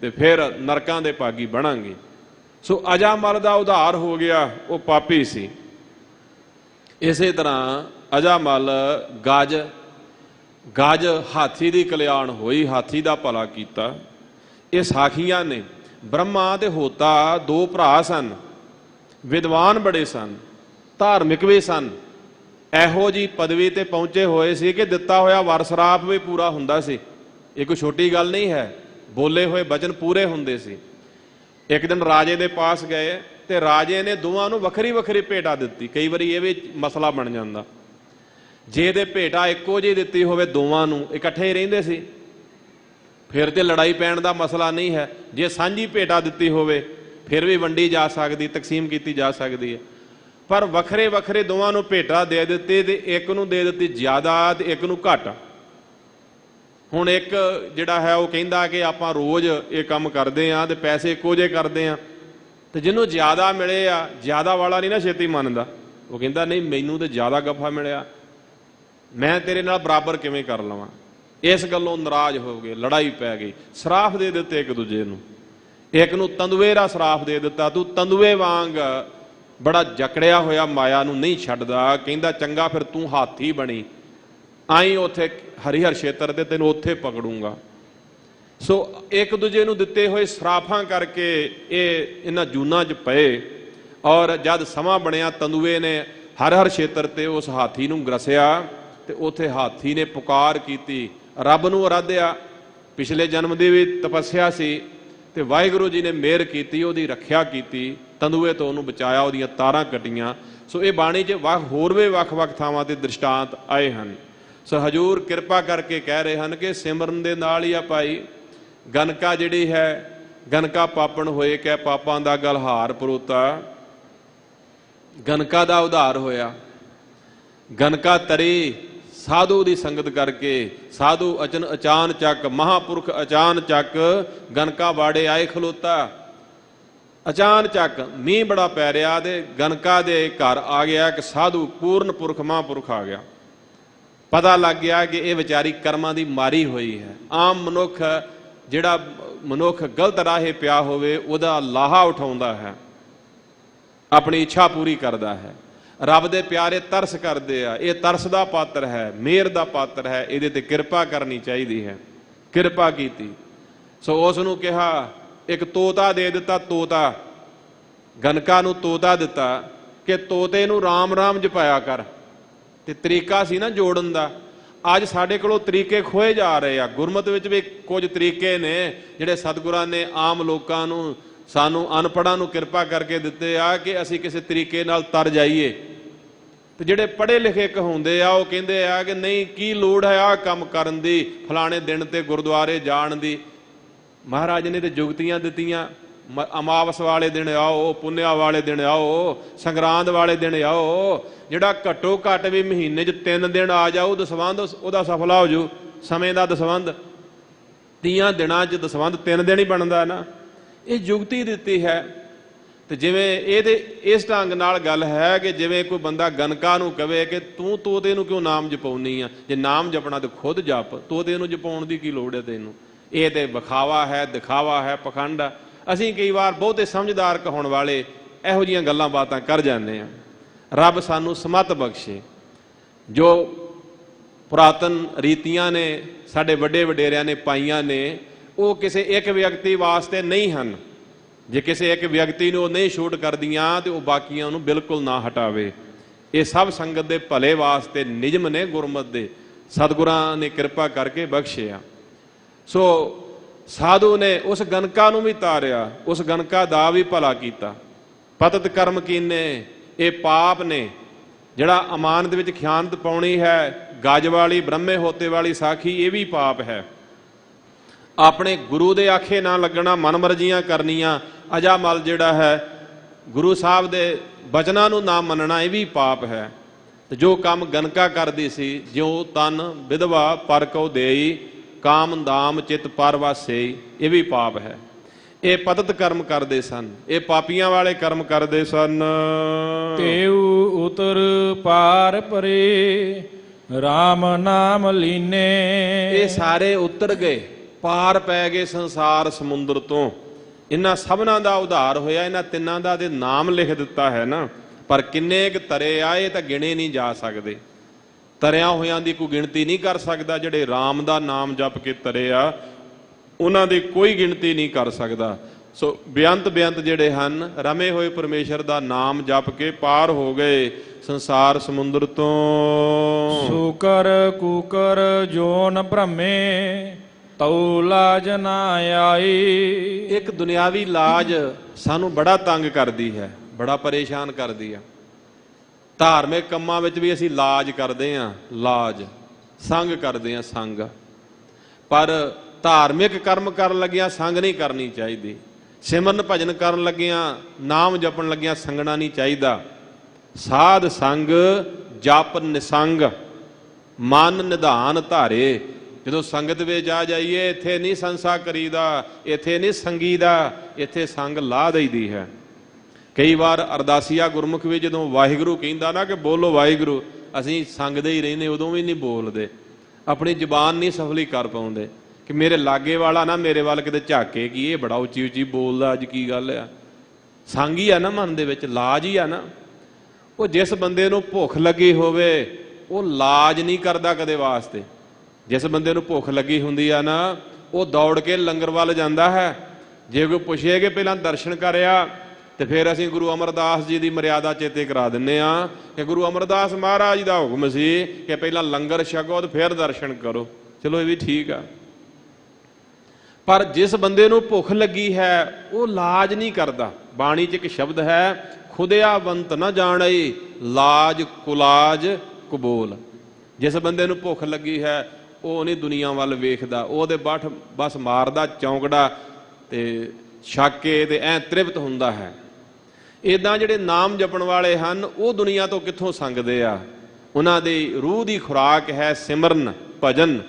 ਤੇ ਫਿਰ ਨਰਕਾਂ ਦੇ ਭਾਗੀ ਬਣਾਂਗੇ। ਸੋ ਅਜਾਮਲ ਦਾ ਉਧਾਰ ਹੋ ਗਿਆ, ਉਹ ਪਾਪੀ ਸੀ। ਇਸੇ ਤਰ੍ਹਾਂ ਅਜਾਮਲ ਗਜ ਹਾਥੀ ਦੀ ਕਲਿਆਣ ਹੋਈ, ਹਾਥੀ ਦਾ ਭਲਾ ਕੀਤਾ। ਇਹ ਸਾਖੀਆਂ ਨੇ। ਬ੍ਰਹਮਾ ਤੇ ਹੋਤਾ ਦੋ ਭਰਾ ਸਨ, ਵਿਦਵਾਨ ਬੜੇ ਸਨ, ਧਾਰਮਿਕ ਵੀ ਸਨ। ਇਹੋ ਜੀ ਪਦਵੀ ਤੇ ਪਹੁੰਚੇ ਹੋਏ ਸੀ ਕਿ ਦਿੱਤਾ ਹੋਇਆ ਵਰ ਸਰਾਪ ਵੀ ਪੂਰਾ ਹੁੰਦਾ ਸੀ। ਇਹ ਕੋਈ ਛੋਟੀ ਗੱਲ ਨਹੀਂ ਹੈ, ਬੋਲੇ ਹੋਏ ਬਚਨ ਪੂਰੇ ਹੁੰਦੇ ਸੀ। ਇੱਕ ਦਿਨ ਰਾਜੇ ਦੇ ਪਾਸ ਗਏ ਤੇ ਰਾਜੇ ਨੇ ਦੋਵਾਂ ਨੂੰ ਵੱਖਰੀ ਵੱਖਰੀ ਭੇਟਾ ਦਿੱਤੀ। ਕਈ ਵਾਰੀ ਇਹ ਵੀ ਮਸਲਾ ਬਣ ਜਾਂਦਾ, ਜੇ ਤੇ ਭੇਟਾ ਇੱਕੋ ਜਿਹੀ ਦਿੱਤੀ ਹੋਵੇ, ਦੋਵਾਂ ਨੂੰ ਇਕੱਠੇ ਹੀ ਰਹਿੰਦੇ ਸੀ, ਫਿਰ ਤੇ ਲੜਾਈ ਪੈਣ ਦਾ ਮਸਲਾ ਨਹੀਂ ਹੈ। ਜੇ ਸਾਂਝੀ ਭੇਟਾ ਦਿੱਤੀ ਹੋਵੇ ਫਿਰ ਵੀ ਵੰਡੀ ਜਾ ਸਕਦੀ, ਤਕਸੀਮ ਕੀਤੀ ਜਾ ਸਕਦੀ ਹੈ। ਪਰ ਵੱਖਰੇ ਵੱਖਰੇ ਦੋਵਾਂ ਨੂੰ ਭੇਟਾ ਦੇ ਦਿੱਤੀ, ਤੇ ਇੱਕ ਨੂੰ ਦੇ ਦਿੱਤੀ ਜ਼ਿਆਦਾ ਤੇ ਇੱਕ ਨੂੰ ਘੱਟ। ਹੁਣ ਇੱਕ ਜਿਹੜਾ ਹੈ ਉਹ ਕਹਿੰਦਾ ਕਿ ਆਪਾਂ ਰੋਜ਼ ਇਹ ਕੰਮ ਕਰਦੇ ਹਾਂ ਤੇ ਪੈਸੇ ਇੱਕੋ ਜਿਹੇ ਕਰਦੇ ਹਾਂ, ਤੇ ਜਿਹਨੂੰ ਜ਼ਿਆਦਾ ਮਿਲੇ ਆ, ਜ਼ਿਆਦਾ ਵਾਲਾ ਨਹੀਂ ਨਾ ਛੇਤੀ ਮੰਨਦਾ। ਉਹ ਕਹਿੰਦਾ ਨਹੀਂ, ਮੈਨੂੰ ਤੇ ਜ਼ਿਆਦਾ ਗੱਫਾ ਮਿਲਿਆ, ਮੈਂ ਤੇਰੇ ਨਾਲ ਬਰਾਬਰ ਕਿਵੇਂ ਕਰ ਲਵਾਂ। ਇਸ ਗੱਲੋਂ ਨਾਰਾਜ਼ ਹੋ ਗਏ, ਲੜਾਈ ਪੈ ਗਈ, ਸਰਾਫ ਦੇ ਦਿੱਤੇ ਇੱਕ ਦੂਜੇ ਨੂੰ। ਇੱਕ ਨੂੰ ਤੰਦੂਏ ਦਾ ਸਰਾਫ ਦੇ ਦਿੱਤਾ, ਤੂੰ ਤੰਦੂਏ ਵਾਂਗ ਬੜਾ ਜਕੜਿਆ ਹੋਇਆ ਮਾਇਆ ਨੂੰ ਨਹੀਂ ਛੱਡਦਾ। ਕਹਿੰਦਾ ਚੰਗਾ ਫਿਰ ਤੂੰ ਹਾਥੀ ਬਣੀ, ਆਈ ਉੱਥੇ ਹਰੀਹਰ ਖੇਤਰ ਤੇ ਤੈਨੂੰ ਉੱਥੇ ਪਕੜੂੰਗਾ। ਸੋ ਇੱਕ ਦੂਜੇ ਨੂੰ ਦਿੱਤੇ ਹੋਏ ਸਰਾਫਾਂ ਕਰਕੇ ਇਹਨਾਂ ਜੂਨਾਂ 'ਚ ਪਏ। ਔਰ ਜਦ ਸਮਾਂ ਬਣਿਆ, ਤੰਦੂਏ ਨੇ ਹਰੀਹਰ ਖੇਤਰ ਤੇ ਉਸ ਹਾਥੀ ਨੂੰ ਗਰਸਿਆ ਤੇ ਉੱਥੇ ਹਾਥੀ ਨੇ ਪੁਕਾਰ ਕੀਤੀ, ਰੱਬ ਨੂੰ ਅਰਾਧਿਆ। ਪਿਛਲੇ ਜਨਮ ਦੀ ਵੀ ਤਪੱਸਿਆ ਸੀ ਤੇ ਵਾਹਿਗੁਰੂ ਜੀ ਨੇ ਮਿਹਰ ਕੀਤੀ, ਉਹਦੀ ਰੱਖਿਆ ਕੀਤੀ, ਤੰਦੂਏ ਤੋਂ ਉਹਨੂੰ ਬਚਾਇਆ, ਉਹਦੀਆਂ ਤਾਰਾਂ ਕੱਟੀਆਂ। ਸੋ ਇਹ ਬਾਣੀ 'ਚ ਹੋਰ ਵੀ ਵੱਖ-ਵੱਖ ਥਾਵਾਂ ਤੇ ਦ੍ਰਿਸ਼ਟਾਂਤ ਆਏ ਹਨ। ਸੋ ਹਜੂਰ ਕਿਰਪਾ ਕਰਕੇ ਕਹਿ ਰਹੇ ਹਨ ਕਿ ਸਿਮਰਨ ਦੇ ਨਾਲ ਹੀ ਆ ਭਾਈ ਗਨਕਾ ਜਿਹੜੀ ਹੈ, ਗਨਕਾ ਪਾਪਣ ਹੋਏ ਕਹਿ ਪਾਪਾਂ ਦਾ ਗਲਹਾਰ ਪਰੋਤਾ। ਗਨਕਾ ਦਾ ਉਧਾਰ ਹੋਇਆ। ਗਨਕਾ ਤਰੀ ਸਾਧੂ ਦੀ ਸੰਗਤ ਕਰਕੇ, ਸਾਧੂ ਅਚਾਨ ਚੱਕ, ਮਹਾਂਪੁਰਖ ਅਚਾਨ ਚੱਕ, ਗਨਕਾ ਬਾੜੇ ਆਏ ਖਲੋਤਾ। ਅਚਾਨ ਚੱਕ ਮੀਂਹ ਬੜਾ ਪੈ ਰਿਹਾ ਤੇ ਗਨਕਾ ਦੇ ਘਰ ਆ ਗਿਆ ਇੱਕ ਸਾਧੂ, ਪੂਰਨ ਪੁਰਖ ਮਹਾਂਪੁਰਖ ਆ ਗਿਆ। ਪਤਾ ਲੱਗ ਗਿਆ ਕਿ ਇਹ ਵਿਚਾਰੀ ਕਰਮਾਂ ਦੀ ਮਾਰੀ ਹੋਈ ਹੈ। ਆਮ ਮਨੁੱਖ, ਜਿਹੜਾ ਮਨੁੱਖ ਗਲਤ ਰਾਹੇ ਪਿਆ ਹੋਵੇ, ਉਹਦਾ ਲਾਹਾ ਉਠਾਉਂਦਾ ਹੈ, ਆਪਣੀ ਇੱਛਾ ਪੂਰੀ ਕਰਦਾ ਹੈ। ਰੱਬ ਦੇ ਪਿਆਰੇ ਤਰਸ ਕਰਦੇ ਆ, ਇਹ ਤਰਸ ਦਾ ਪਾਤਰ ਹੈ, ਮਿਹਰ ਦਾ ਪਾਤਰ ਹੈ, ਇਹਦੇ ਤੇ ਕਿਰਪਾ ਕਰਨੀ ਚਾਹੀਦੀ ਹੈ। ਕਿਰਪਾ ਕੀਤੀ। ਸੋ ਉਸ ਨੂੰ ਕਿਹਾ, ਇੱਕ ਤੋਤਾ ਦੇ ਦਿੱਤਾ। ਤੋਤਾ, ਗਨਕਾ ਨੂੰ ਤੋਤਾ ਦਿੱਤਾ ਕਿ ਤੋਤੇ ਨੂੰ ਰਾਮ ਰਾਮ ਜਪਾਇਆ ਕਰ। ਤੇ ਤਰੀਕਾ ਸੀ ਨਾ ਜੋੜਨ ਦਾ। ਅੱਜ ਸਾਡੇ ਕੋਲੋਂ ਤਰੀਕੇ ਖੋਏ ਜਾ ਰਹੇ ਆ। ਗੁਰਮਤਿ ਵਿੱਚ ਵੀ ਕੁਝ ਤਰੀਕੇ ਨੇ ਜਿਹੜੇ ਸਤਿਗੁਰਾਂ ਨੇ ਆਮ ਲੋਕਾਂ ਨੂੰ, ਸਾਨੂੰ ਅਨਪੜ੍ਹਾਂ ਨੂੰ ਕਿਰਪਾ ਕਰਕੇ ਦਿੱਤੇ ਆ ਕਿ ਅਸੀਂ ਕਿਸੇ ਤਰੀਕੇ ਨਾਲ ਤਰ ਜਾਈਏ। ਤੇ ਜਿਹੜੇ ਪੜ੍ਹੇ ਲਿਖੇ ਕਹਾਉਂਦੇ ਆ, ਉਹ ਕਹਿੰਦੇ ਆ ਕਿ ਨਹੀਂ, ਕੀ ਲੋੜ ਹੈ ਆਹ ਕੰਮ ਕਰਨ ਦੀ, ਫਲਾਣੇ ਦਿਨ ਤੇ ਗੁਰਦੁਆਰੇ ਜਾਣ ਦੀ। ਮਹਾਰਾਜ ਨੇ ਤੇ ਜੁਗਤੀਆਂ ਦਿੱਤੀਆਂ, ਅਮਾਵਸ ਵਾਲੇ ਦਿਨ ਆਓ, ਪੁੰਨਿਆ ਵਾਲੇ ਦਿਨ ਆਓ, ਸੰਗਰਾਂਦ ਵਾਲੇ ਦਿਨ ਆਓ। ਜਿਹੜਾ ਘੱਟੋ ਘੱਟ ਵੀ ਮਹੀਨੇ 'ਚ 3 ਦਿਨ ਆ ਜਾਓ, ਦਸਵੰਧ ਉਹਦਾ ਸਫਲਾ ਹੋ ਜਾਊ। ਸਮੇਂ ਦਾ ਦਸਵੰਧ 30 ਦਿਨਾਂ 'ਚ ਦਸਵੰਧ 3 ਦਿਨ ਹੀ ਬਣਦਾ ਨਾ। ਇਹ ਜੁਗਤੀ ਦਿੱਤੀ ਹੈ। ਤੇ ਜਿਵੇਂ ਇਹਦੇ ਇਸ ਢੰਗ ਨਾਲ ਗੱਲ ਹੈ ਕਿ ਜਿਵੇਂ ਕੋਈ ਬੰਦਾ ਗਨਕਾ ਨੂੰ ਕਵੇ ਕਿ ਤੂੰ ਤੋਤੇ ਨੂੰ ਕਿਉਂ ਨਾਮ ਜਪਾਉਣੀ ਆ, ਜੇ ਨਾਮ ਜਪਣਾ ਤੇ ਖੁਦ ਜਪ, ਤੋਤੇ ਨੂੰ ਜਪਾਉਣ ਦੀ ਕੀ ਲੋੜ ਹੈ ਤੈਨੂੰ। ਇਹ ਤੇ ਵਿਖਾਵਾ ਹੈ, ਦਿਖਾਵਾ ਹੈ, ਪਖੰਡ ਆ। ਅਸੀਂ ਕਈ ਵਾਰ ਬਹੁਤੇ ਸਮਝਦਾਰ ਕਹਾਉਣ ਵਾਲੇ ਇਹੋ ਜਿਹੀਆਂ ਗੱਲਾਂ ਬਾਤਾਂ ਕਰ ਜਾਂਦੇ ਹਾਂ। ਰੱਬ ਸਾਨੂੰ ਸਮੱਤ ਬਖਸ਼ੇ। ਜੋ ਪੁਰਾਤਨ ਰੀਤੀਆਂ ਨੇ ਸਾਡੇ ਵੱਡੇ ਵਡੇਰਿਆਂ ਨੇ ਪਾਈਆਂ ਨੇ, ਉਹ ਕਿਸੇ ਇੱਕ ਵਿਅਕਤੀ ਵਾਸਤੇ ਨਹੀਂ ਹਨ। ਜੇ ਕਿਸੇ ਇੱਕ ਵਿਅਕਤੀ ਨੂੰ ਉਹ ਨਹੀਂ ਛੂਟ ਕਰਦੀਆਂ ਤੇ ਉਹ ਬਾਕੀਆਂ ਨੂੰ ਬਿਲਕੁਲ ਨਾ ਹਟਾਵੇ। ਇਹ ਸਭ ਸੰਗਤ ਦੇ ਭਲੇ ਵਾਸਤੇ ਨਿਯਮ ਨੇ ਗੁਰਮਤ ਦੇ, ਸਤਿਗੁਰਾਂ ਨੇ ਕਿਰਪਾ ਕਰਕੇ ਬਖਸ਼ਿਆ। ਸੋ ਸਾਧੂ ਨੇ ਉਸ ਗਨਕਾ ਨੂੰ ਵੀ ਤਾਰਿਆ, ਉਸ ਗਨਕਾ ਦਾ ਵੀ ਭਲਾ ਕੀਤਾ। ਪਤਿਤ ਕਰਮ ਕੀਨੇ, ਇਹ ਪਾਪ ਨੇ। ਜਿਹੜਾ ਅਮਾਨਤ ਵਿੱਚ ਖਿਆਨਤ ਪਾਉਣੀ ਹੈ, ਗੱਜ ਵਾਲੀ ਬ੍ਰਹਮੇ ਹੋਤੇ ਵਾਲੀ ਸਾਖੀ, ਇਹ ਵੀ ਪਾਪ ਹੈ। ਆਪਣੇ ਗੁਰੂ ਦੇ ਆਖੇ ਨਾ ਲੱਗਣਾ, ਮਨਮਰਜ਼ੀਆਂ ਕਰਨੀਆਂ, ਅਜਾਮਲ ਜਿਹੜਾ ਹੈ ਗੁਰੂ ਸਾਹਿਬ ਦੇ ਬਚਨਾਂ ਨੂੰ ਨਾ ਮੰਨਣਾ, ਇਹ ਵੀ ਪਾਪ ਹੈ। ਤੇ ਜੋ ਕੰਮ ਗਨਕਾ ਕਰਦੀ ਸੀ, ਜਿਉ ਤਨ ਵਿਧਵਾ ਪਰ ਕਉ ਦੇਈ, ਕਾਮ ਦਾਮ ਚਿਤ ਪਰ ਵਾਸੇਈ, ਇਹ ਵੀ ਪਾਪ ਹੈ। ਇਹ ਪਤਿਤ ਕਰਮ ਕਰਦੇ ਸਨ, ਇਹ ਪਾਪੀਆਂ ਵਾਲੇ ਕਰਮ ਕਰਦੇ ਸਨ। ਤੇਉ ਉਤਰ ਪਾਰ ਪਰੇ, RAM ਨਾਮ ਲੀਨੇ। ਇਹ ਸਾਰੇ ਉਤਰ ਗਏ, ਪਾਰ ਪੈ ਗਏ ਸੰਸਾਰ ਸਮੁੰਦਰ ਤੋਂ। ਇਹਨਾਂ ਸਭਨਾਂ ਦਾ ਉਧਾਰ ਹੋਇਆ, ਇਹਨਾਂ ਤਿੰਨਾਂ ਦਾ ਤੇ ਨਾਮ ਲਿਖ ਦਿੱਤਾ ਹੈ ਨਾ। ਪਰ ਕਿੰਨੇ ਕੁ ਤਰੇ ਆਏ ਤਾਂ ਗਿਣੇ ਨਹੀਂ ਜਾ ਸਕਦੇ। ਤਰਿਆਂ ਹੋਇਆਂ ਦੀ ਕੋਈ ਗਿਣਤੀ ਨਹੀਂ ਕਰ ਸਕਦਾ। ਜਿਹੜੇ RAM ਦਾ ਨਾਮ ਜਪ ਕੇ ਤਰੇ ਆ, ਉਹਨਾਂ ਦੀ ਕੋਈ ਗਿਣਤੀ ਨਹੀਂ ਕਰ ਸਕਦਾ। ਸੋ ਬੇਅੰਤ ਜਿਹੜੇ ਹਨ, ਰਮੇ ਹੋਏ ਪਰਮੇਸ਼ਰ ਦਾ ਨਾਮ ਜਪ ਕੇ ਪਾਰ ਹੋ ਗਏ ਸੰਸਾਰ ਸਮੁੰਦਰ ਤੋਂ। ਸ਼ੂਕਰ ਕੂਕਰ ਜੋਨ ਭ੍ਰਮੇ, ਤਉ ਲਾਜ ਨਾ ਆਈ। ਇੱਕ ਦੁਨਿਆਵੀ ਲਾਜ ਸਾਨੂੰ ਬੜਾ ਤੰਗ ਕਰਦੀ ਹੈ, ਬੜਾ ਪਰੇਸ਼ਾਨ ਕਰਦੀ ਆ। ਧਾਰਮਿਕ ਕੰਮਾਂ ਵਿੱਚ ਵੀ ਅਸੀਂ ਲਾਜ ਕਰਦੇ ਹਾਂ, ਲਾਜ ਸੰਗ ਕਰਦੇ ਹਾਂ, ਸੰਗ। ਪਰ ਧਾਰਮਿਕ ਕਰਮ ਕਰਨ ਲੱਗਿਆਂ ਸੰਗ ਨਹੀਂ ਕਰਨੀ ਚਾਹੀਦੀ। ਸਿਮਰਨ ਭਜਨ ਕਰਨ ਲੱਗਿਆਂ, ਨਾਮ ਜਪਣ ਲੱਗਿਆਂ ਸੰਗਣਾ ਨਹੀਂ ਚਾਹੀਦਾ। ਸਾਧ ਸੰਗ ਜਪ ਨਿਸੰਗ, ਮਨ ਨਿਧਾਨ ਧਾਰੇ। ਜਦੋਂ ਸੰਗਤ ਵਿੱਚ ਆ ਜਾਈਏ, ਇੱਥੇ ਨਹੀਂ ਸੰਸਾ ਕਰੀਦਾ, ਇੱਥੇ ਨਹੀਂ ਸੰਗੀਦਾ, ਇੱਥੇ ਸੰਗ ਲਾ ਦਈਦੀ ਹੈ। ਕਈ ਵਾਰ ਅਰਦਾਸੀਆ ਗੁਰਮੁਖ ਵੀ ਜਦੋਂ ਵਾਹਿਗੁਰੂ ਕਹਿੰਦਾ ਨਾ ਕਿ ਬੋਲੋ ਵਾਹਿਗੁਰੂ, ਅਸੀਂ ਸੰਗਦੇ ਹੀ ਰਹਿੰਦੇ, ਉਦੋਂ ਵੀ ਨਹੀਂ ਬੋਲਦੇ। ਆਪਣੀ ਜ਼ੁਬਾਨ ਨਹੀਂ ਸਫਲੀ ਕਰ ਪਾਉਂਦੇ ਕਿ ਮੇਰੇ ਲਾਗੇ ਵਾਲਾ ਨਾ ਮੇਰੇ ਵੱਲ ਕਿਤੇ ਝਾਕੇ ਕਿ ਇਹ ਬੜਾ ਉੱਚੀ ਉੱਚੀ ਬੋਲਦਾ, ਅੱਜ ਕੀ ਗੱਲ ਆ। ਸੰਗ ਹੀ ਆ ਨਾ ਮਨ ਦੇ ਵਿੱਚ, ਲਾਜ ਹੀ ਆ ਨਾ। ਉਹ ਜਿਸ ਬੰਦੇ ਨੂੰ ਭੁੱਖ ਲੱਗੀ ਹੋਵੇ, ਉਹ ਲਾਜ ਨਹੀਂ ਕਰਦਾ ਕਦੇ ਵਾਸਤੇ। ਜਿਸ ਬੰਦੇ ਨੂੰ ਭੁੱਖ ਲੱਗੀ ਹੁੰਦੀ ਆ ਨਾ, ਉਹ ਦੌੜ ਕੇ ਲੰਗਰ ਵੱਲ ਜਾਂਦਾ ਹੈ। ਜੇ ਕੋਈ ਪੁੱਛੇ ਕਿ ਪਹਿਲਾਂ ਦਰਸ਼ਨ ਕਰਿਆ, ਤੇ ਫਿਰ ਅਸੀਂ ਗੁਰੂ ਅਮਰਦਾਸ ਜੀ ਦੀ ਮਰਿਆਦਾ ਚੇਤੇ ਕਰਾ ਦਿੰਦੇ ਆ ਕਿ ਗੁਰੂ ਅਮਰਦਾਸ ਮਹਾਰਾਜ ਦਾ ਹੁਕਮ ਸੀ ਕਿ ਪਹਿਲਾਂ ਲੰਗਰ ਛਕੋ ਤੇ ਫਿਰ ਦਰਸ਼ਨ ਕਰੋ। ਚਲੋ ਇਹ ਵੀ ਠੀਕ ਆ। ਪਰ ਜਿਸ ਬੰਦੇ ਨੂੰ ਭੁੱਖ ਲੱਗੀ ਹੈ, ਉਹ ਲਾਜ ਨਹੀਂ ਕਰਦਾ। ਬਾਣੀ 'ਚ ਇੱਕ ਸ਼ਬਦ ਹੈ, ਖੁਦਿਆਵੰਤ ਨਾ ਜਾਣਈ, ਲਾਜ ਕੁਲਾਜ ਕਬੂਲ। ਜਿਸ ਬੰਦੇ ਨੂੰ ਭੁੱਖ ਲੱਗੀ ਹੈ, ਉਹ ਨਹੀਂ ਦੁਨੀਆ ਵੱਲ ਵੇਖਦਾ, ਉਹਦੇ ਬਸ ਮਾਰਦਾ ਚੌਂਕੜਾ ਤੇ ਛੱਕ ਕੇ ਤੇ ਐ ਤ੍ਰਿਪਤ ਹੁੰਦਾ ਹੈ। ਇੱਦਾਂ ਜਿਹੜੇ ਨਾਮ ਜਪਣ ਵਾਲੇ ਹਨ, ਉਹ ਦੁਨੀਆ ਤੋਂ ਕਿੱਥੋਂ ਸੰਗਦੇ ਆ। ਉਹਨਾਂ ਦੀ ਰੂਹ ਦੀ ਖੁਰਾਕ ਹੈ ਸਿਮਰਨ ਭਜਨ,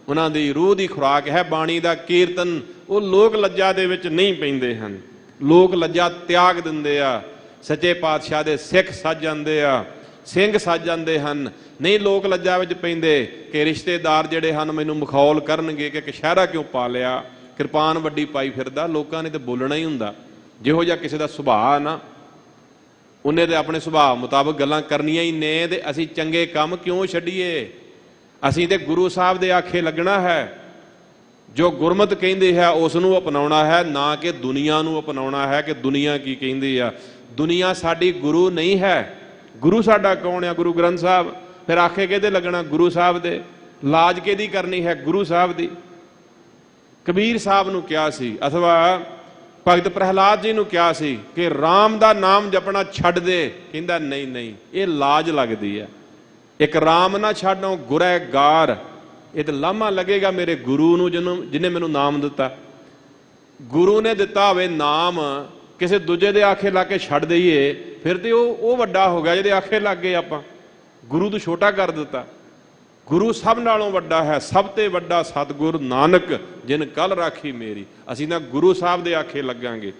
ਉਹਨਾਂ ਦੀ ਰੂਹ ਦੀ ਖੁਰਾਕ ਹੈ ਬਾਣੀ ਦਾ ਕੀਰਤਨ। ਉਹ ਲੋਕ ਲੱਜਾ ਦੇ ਵਿੱਚ ਨਹੀਂ ਪੈਂਦੇ ਹਨ, ਲੋਕ ਲੱਜਾ ਤਿਆਗ ਦਿੰਦੇ ਆ। ਸੱਚੇ ਪਾਤਸ਼ਾਹ ਦੇ ਸਿੱਖ ਸੱਜ ਜਾਂਦੇ ਆ, ਸਿੰਘ ਸੱਜ ਜਾਂਦੇ ਹਨ, ਨਹੀਂ ਲੋਕ ਲੱਜਾ ਵਿੱਚ ਪੈਂਦੇ ਕਿ ਰਿਸ਼ਤੇਦਾਰ ਜਿਹੜੇ ਹਨ ਮੈਨੂੰ ਮਖੌਲ ਕਰਨਗੇ ਕਿ ਕਸ਼ਹਿਰਾ ਕਿਉਂ ਪਾ ਲਿਆ, ਕਿਰਪਾਨ ਵੱਡੀ ਪਾਈ ਫਿਰਦਾ। ਲੋਕਾਂ ਨੇ ਤਾਂ ਬੋਲਣਾ ਹੀ ਹੁੰਦਾ। ਜਿਹੋ ਜਿਹਾ ਕਿਸੇ ਦਾ ਸੁਭਾਅ ਨਾ, ਉਹਨੇ ਤੇ ਆਪਣੇ ਸੁਭਾਅ ਮੁਤਾਬਕ ਗੱਲਾਂ ਕਰਨੀਆਂ ਹੀ ਨੇ। ਤੇ ਅਸੀਂ ਚੰਗੇ ਕੰਮ ਕਿਉਂ ਛੱਡੀਏ? ਅਸੀਂ ਤੇ ਗੁਰੂ ਸਾਹਿਬ ਦੇ ਆਖੇ ਲੱਗਣਾ ਹੈ। ਜੋ ਗੁਰਮਤ ਕਹਿੰਦੇ ਹੈ ਉਸ ਨੂੰ ਅਪਣਾਉਣਾ ਹੈ, ਨਾ ਕਿ ਦੁਨੀਆ ਨੂੰ ਅਪਣਾਉਣਾ ਹੈ ਕਿ ਦੁਨੀਆ ਕੀ ਕਹਿੰਦੀ ਆ। ਦੁਨੀਆ ਸਾਡੀ ਗੁਰੂ ਨਹੀਂ ਹੈ। ਗੁਰੂ ਸਾਡਾ ਕੌਣ ਆ? ਗੁਰੂ ਗ੍ਰੰਥ ਸਾਹਿਬ। ਫਿਰ ਆਖੇ ਕਿਹਦੇ ਲੱਗਣਾ? ਗੁਰੂ ਸਾਹਿਬ ਦੇ। ਲਾਜ ਕਿਹਦੀ ਕਰਨੀ ਹੈ? ਗੁਰੂ ਸਾਹਿਬ ਦੀ। ਕਬੀਰ ਸਾਹਿਬ ਨੂੰ ਕਿਹਾ ਸੀ, ਅਥਵਾ ਭਗਤ ਪ੍ਰਹਿਲਾਦ ਜੀ ਨੂੰ ਕਿਹਾ ਸੀ ਕਿ ਰਾਮ ਦਾ ਨਾਮ ਜਪਣਾ ਛੱਡ ਦੇ। ਕਹਿੰਦਾ ਨਹੀਂ ਨਹੀਂ, ਇਹ ਲਾਜ ਲੱਗਦੀ ਹੈ। ਇੱਕ ਰਾਮ ਨਾ ਛੱਡੋ ਗੁਰੈਗਾਰ। ਇਹ ਤਾਂ ਲਾਮਾ ਲੱਗੇਗਾ ਮੇਰੇ ਗੁਰੂ ਨੂੰ, ਜਿਹਨੇ ਮੈਨੂੰ ਨਾਮ ਦਿੱਤਾ। ਗੁਰੂ ਨੇ ਦਿੱਤਾ ਹੋਵੇ ਨਾਮ, ਕਿਸੇ ਦੂਜੇ ਦੇ ਆਖੇ ਲਾ ਕੇ ਛੱਡ ਦਈਏ, ਫਿਰ ਤੇ ਉਹ ਵੱਡਾ ਹੋ ਗਿਆ ਜਿਹਦੇ ਆਖੇ ਲੱਗ ਗਏ ਆਪਾਂ। ਗੁਰੂ ਤੋਂ ਛੋਟਾ ਕਰ ਦਿੱਤਾ। ਗੁਰੂ ਸਭ ਨਾਲੋਂ ਵੱਡਾ ਹੈ, ਸਭ ਤੇ ਵੱਡਾ ਸਤਿਗੁਰ ਨਾਨਕ ਜਿਨ ਕੱਲ ਰਾਖੀ ਮੇਰੀ। ਅਸੀਂ ਤਾਂ ਗੁਰੂ ਸਾਹਿਬ ਦੇ ਆਖੇ ਲੱਗਾਂਗੇ,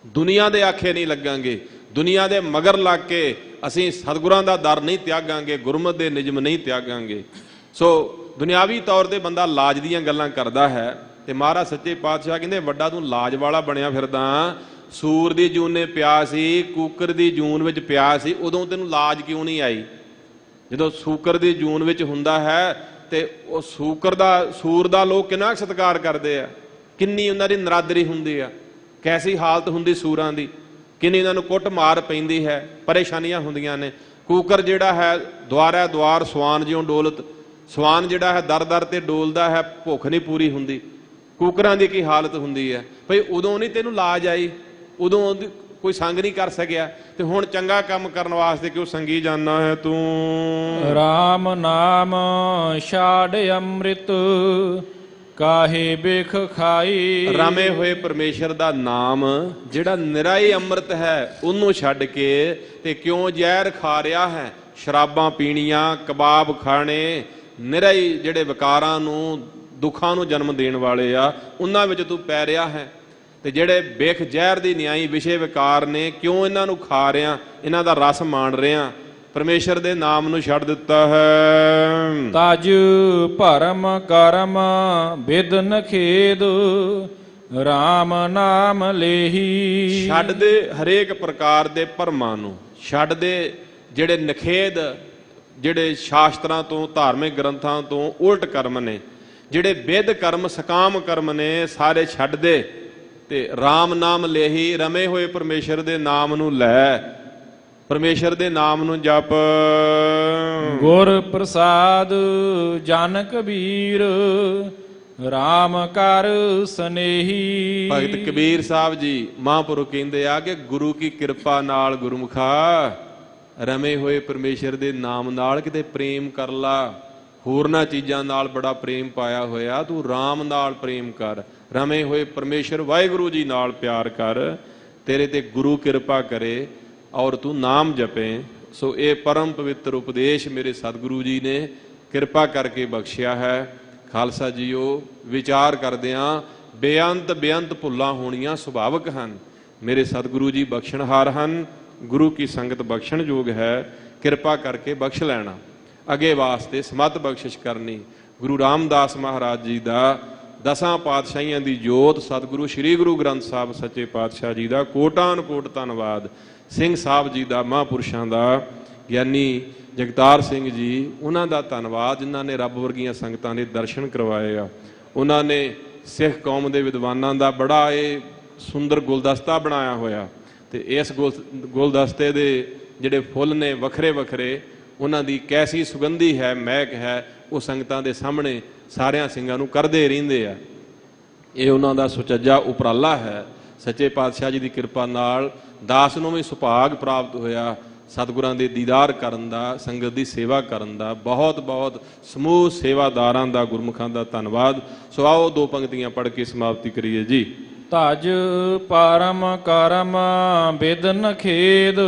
ਦੁਨੀਆ ਦੇ ਆਖੇ ਨਹੀਂ ਲੱਗਾਂਗੇ। ਦੁਨੀਆ ਦੇ ਮਗਰ ਲੱਗ ਕੇ ਅਸੀਂ ਸਤਿਗੁਰਾਂ ਦਾ ਦਰ ਨਹੀਂ ਤਿਆਗਾਂਗੇ, ਗੁਰਮਤਿ ਦੇ ਨਿਯਮ ਨਹੀਂ ਤਿਆਗਾਂਗੇ। ਸੋ ਦੁਨਿਆਵੀ ਤੌਰ ਤੇ ਬੰਦਾ ਲਾਜ ਦੀਆਂ ਗੱਲਾਂ ਕਰਦਾ ਹੈ, ਤੇ ਮਹਾਰਾਜ ਸੱਚੇ ਪਾਤਸ਼ਾਹ ਕਹਿੰਦੇ ਵੱਡਾ ਤੂੰ ਲਾਜ ਵਾਲਾ ਬਣਿਆ ਫਿਰਦਾ। ਸੂਰ ਦੀ ਜੂਨ ਨੇ ਪਿਆ ਸੀ, ਕੂਕਰ ਦੀ ਜੂਨ ਵਿੱਚ ਪਿਆ ਸੀ, ਉਦੋਂ ਤੈਨੂੰ ਲਾਜ ਕਿਉਂ ਨਹੀਂ ਆਈ? ਜਦੋਂ ਸੂਕਰ ਦੀ ਜੂਨ ਵਿੱਚ ਹੁੰਦਾ ਹੈ ਤੇ ਉਹ ਸੂਰ ਦਾ ਲੋਕ ਕਿੰਨਾ ਸਤਿਕਾਰ ਕਰਦੇ ਆ, ਕਿੰਨੀ ਉਹਨਾਂ ਦੀ ਨਰਾਦਰੀ ਹੁੰਦੀ ਆ, ਕੈਸੀ ਹਾਲਤ ਹੁੰਦੀ ਸੂਰਾਂ ਦੀ, ਕਿੰਨੀ ਇਹਨਾਂ ਨੂੰ ਕੁੱਟ ਮਾਰ ਪੈਂਦੀ ਹੈ, ਪਰੇਸ਼ਾਨੀਆਂ ਹੁੰਦੀਆਂ ਨੇ। ਕੂਕਰ ਜਿਹੜਾ ਹੈ ਦੁਆਰਾ ਦੁਆਰ ਸਵਾਨ ਜਿਉਂ ਡੋਲਤ, ਸਵਾਨ ਜਿਹੜਾ ਹੈ ਦਰ ਦਰ ਤੇ ਡੋਲਦਾ ਹੈ, ਭੁੱਖ ਨਹੀਂ ਪੂਰੀ ਹੁੰਦੀ। ਕੂਕਰਾਂ ਦੀ ਕੀ ਹਾਲਤ ਹੁੰਦੀ ਹੈ ਭਈ, ਉਦੋਂ ਨਹੀਂ ਤੈਨੂੰ ਲਾਜ ਆਈ, ਉਦੋਂ ਕੋਈ ਸੰਗ ਨਹੀਂ ਕਰ ਸਕਿਆ, ਤੇ ਹੁਣ ਚੰਗਾ ਕੰਮ ਕਰਨ ਵਾਸਤੇ ਕਿਉਂ ਸੰਗੀ ਜਾਨਾ ਹੈ ਤੂੰ। RAM ਨਾਮ ਛਾੜ ਅੰਮ੍ਰਿਤ ਕਾਹੇ ਬਿਖ ਖਾਈ। ਰਮੇ ਹੋਏ ਪਰਮੇਸ਼ਰ ਦਾ ਨਾਮ ਜਿਹੜਾ ਨਿਰਾਈ ਅੰਮ੍ਰਿਤ ਹੈ ਉਹਨੂੰ ਛੱਡ ਕੇ ਤੇ ਕਿਉਂ ਜ਼ਹਿਰ ਖਾ ਰਿਹਾ ਹੈ, ਸ਼ਰਾਬਾਂ ਪੀਣੀਆਂ, ਕਬਾਬ ਖਾਣੇ, ਨਿਰਾਈ ਜਿਹੜੇ ਵਿਕਾਰਾਂ ਨੂੰ, ਦੁੱਖਾਂ ਨੂੰ ਜਨਮ ਦੇਣ ਵਾਲੇ ਆ, ਉਹਨਾਂ ਵਿੱਚ ਤੂੰ ਪੈ ਰਿਹਾ ਹੈ। ਤੇ ਜਿਹੜੇ ਬਿਖ ਜ਼ਹਿਰ ਦੀ ਨਿਆਈ ਵਿਸ਼ੇ ਵਿਕਾਰ ਨੇ, ਕਿਉਂ ਇਹਨਾਂ ਨੂੰ ਖਾ ਰਿਹਾ, ਇਹਨਾਂ ਦਾ ਰਸ ਮਾਣ ਰਿਹਾ, ਪਰਮੇਸ਼ਰ ਦੇ ਨਾਮ ਨੂੰ ਛੱਡ ਦਿੱਤਾ ਹੈ। ਤਜ ਭਰਮ ਕਰਮ ਬਿਦ ਨਖੇਦ RAM ਨਾਮ ਲੇਹੀ। ਛੱਡ ਦੇ ਹਰੇਕ ਪ੍ਰਕਾਰ ਦੇ ਭਰਮਾਂ ਨੂੰ, ਛੱਡ ਦੇ ਜਿਹੜੇ ਨਖੇਦ, ਜਿਹੜੇ ਸ਼ਾਸਤਰਾਂ ਤੋਂ, ਧਾਰਮਿਕ ਗ੍ਰੰਥਾਂ ਤੋਂ ਉਲਟ ਕਰਮ ਨੇ, ਜਿਹੜੇ ਬਿਦ ਕਰਮ, ਸਕਾਮ ਕਰਮ ਨੇ, ਸਾਰੇ ਛੱਡ ਦੇ ਤੇ RAM ਨਾਮ ਲੇਹੀ, ਰਮੇ ਹੋਏ ਪਰਮੇਸ਼ਰ ਦੇ ਨਾਮ ਨੂੰ ਲੈ, ਪਰਮੇਸ਼ਰ ਦੇ ਨਾਮ ਨੂੰ ਜਪ। ਗੁਰ ਪ੍ਰਸਾਦ ਜਨ ਕਬੀਰ RAM ਕਰ ਸਨੇਹੀ। ਭਗਤ ਕਬੀਰ ਸਾਹਿਬ ਜੀ ਮਹਾਂਪੁਰਖ ਕਹਿੰਦੇ ਆ ਕਿ ਗੁਰੂ ਕੀ ਕਿਰਪਾ ਨਾਲ ਗੁਰਮੁਖਾ ਰਮੇ ਹੋਏ ਪਰਮੇਸ਼ਰ ਦੇ ਨਾਮ ਨਾਲ ਕਿਤੇ ਪ੍ਰੇਮ ਕਰ ਲਾ। ਹੋਰਨਾਂ ਚੀਜ਼ਾਂ ਨਾਲ ਬੜਾ ਪ੍ਰੇਮ ਪਾਇਆ ਹੋਇਆ, ਤੂੰ RAM ਨਾਲ ਪ੍ਰੇਮ ਕਰ, ਰਮੇ ਹੋਏ ਪਰਮੇਸ਼ਰ ਵਾਹਿਗੁਰੂ ਜੀ ਨਾਲ ਪਿਆਰ ਕਰ, ਤੇਰੇ ਤੇ ਗੁਰੂ ਕਿਰਪਾ ਕਰੇ ਔਰ ਤੂੰ ਨਾਮ ਜਪੇ। ਸੋ ਇਹ ਪਰਮ ਪਵਿੱਤਰ ਉਪਦੇਸ਼ ਮੇਰੇ ਸਤਿਗੁਰੂ ਜੀ ਨੇ ਕਿਰਪਾ ਕਰਕੇ ਬਖਸ਼ਿਆ ਹੈ। ਖਾਲਸਾ ਜੀਓ, ਵਿਚਾਰ ਕਰਦਿਆਂ ਬੇਅੰਤ ਭੁੱਲਾਂ ਹੋਣੀਆਂ ਸੁਭਾਵਿਕ ਹਨ। ਮੇਰੇ ਸਤਿਗੁਰੂ ਜੀ ਬਖਸ਼ਣਹਾਰ ਹਨ, ਗੁਰੂ ਕੀ ਸੰਗਤ ਬਖਸ਼ਣ ਯੋਗ ਹੈ, ਕਿਰਪਾ ਕਰਕੇ ਬਖਸ਼ ਲੈਣਾ। ਅੱਗੇ ਵਾਸਤੇ ਸਮੱਤ ਬਖਸ਼ਿਸ਼ ਕਰਨੀ। ਗੁਰੂ ਰਾਮਦਾਸ ਮਹਾਰਾਜ ਜੀ ਦਾ, ਦਸਾਂ ਪਾਤਸ਼ਾਹੀਆਂ ਦੀ ਜੋਤ ਸਤਿਗੁਰੂ ਸ੍ਰੀ ਗੁਰੂ ਗ੍ਰੰਥ ਸਾਹਿਬ ਸੱਚੇ ਪਾਤਸ਼ਾਹ ਜੀ ਦਾ ਕੋਟਾਨ ਕੋਟ ਧੰਨਵਾਦ। ਸਿੰਘ ਸਾਹਿਬ ਜੀ ਦਾ, ਮਹਾਂਪੁਰਸ਼ਾਂ ਦਾ, ਗਿਆਨੀ ਜਗਤਾਰ ਸਿੰਘ ਜੀ, ਉਹਨਾਂ ਦਾ ਧੰਨਵਾਦ ਜਿਨ੍ਹਾਂ ਨੇ ਰੱਬ ਵਰਗੀਆਂ ਸੰਗਤਾਂ ਦੇ ਦਰਸ਼ਨ ਕਰਵਾਏ ਆ। ਉਹਨਾਂ ਨੇ ਸਿੱਖ ਕੌਮ ਦੇ ਵਿਦਵਾਨਾਂ ਦਾ ਬੜਾ ਇਹ ਸੁੰਦਰ ਗੁਲਦਸਤਾ ਬਣਾਇਆ ਹੋਇਆ, ਤੇ ਇਸ ਗੁਲਦਸਤੇ ਦੇ ਜਿਹੜੇ ਫੁੱਲ ਨੇ ਵੱਖਰੇ ਵੱਖਰੇ, ਉਹਨਾਂ ਦੀ ਕੈਸੀ ਸੁਗੰਧੀ ਹੈ, ਮਹਿਕ ਹੈ, ਉਹ ਸੰਗਤਾਂ ਦੇ ਸਾਹਮਣੇ ਸਾਰਿਆਂ ਸਿੰਘਾਂ ਨੂੰ ਕਰਦੇ ਰਹਿੰਦੇ ਆ। ਇਹ ਉਹਨਾਂ ਦਾ ਸੁਚੱਜਾ ਉਪਰਾਲਾ ਹੈ। ਸੱਚੇ ਪਾਤਸ਼ਾਹ ਜੀ ਦੀ ਕਿਰਪਾ ਨਾਲ ਦਾਸ ਨੂੰ ਵੀ ਸੁਭਾਗ ਪ੍ਰਾਪਤ ਹੋਇਆ ਸਤਿਗੁਰਾਂ ਦੇ ਦੀਦਾਰ ਕਰਨ ਦਾ, ਸੰਗਤ ਦੀ ਸੇਵਾ ਕਰਨ ਦਾ। ਬਹੁਤ ਬਹੁਤ ਸਮੂਹ ਸੇਵਾਦਾਰਾਂ ਦਾ, ਗੁਰਮੁਖਾਂ ਦਾ ਧੰਨਵਾਦ। ਸੋ ਆਓ ਦੋ ਪੰਕਤੀਆਂ ਪੜ੍ਹ ਕੇ ਸਮਾਪਤੀ ਕਰੀਏ ਜੀ। ਤਜ ਪਰਮ ਕਰਮ ਬਿਦ ਨਖੇਦ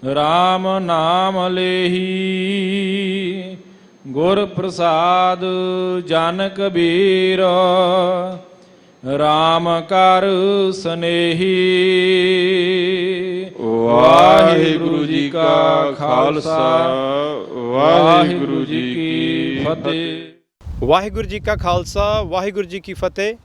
RAM ਨਾਮ ਲੇਹੀ। ਗੁਰ ਪ੍ਰਸਾਦ ਜਨ ਕਬੀਰ RAM ਕਰ ਸਨੇਹੀ। ਵਾਹਿਗੁਰੂ ਜੀ ਕਾ ਖਾਲਸਾ, ਵਾਹਿਗੁਰੂ ਜੀ ਕੀ ਫਤਿਹ। ਵਾਹਿਗੁਰੂ ਜੀ ਕਾ ਖਾਲਸਾ, ਵਾਹਿਗੁਰੂ ਜੀ ਕੀ ਫਤਿਹ।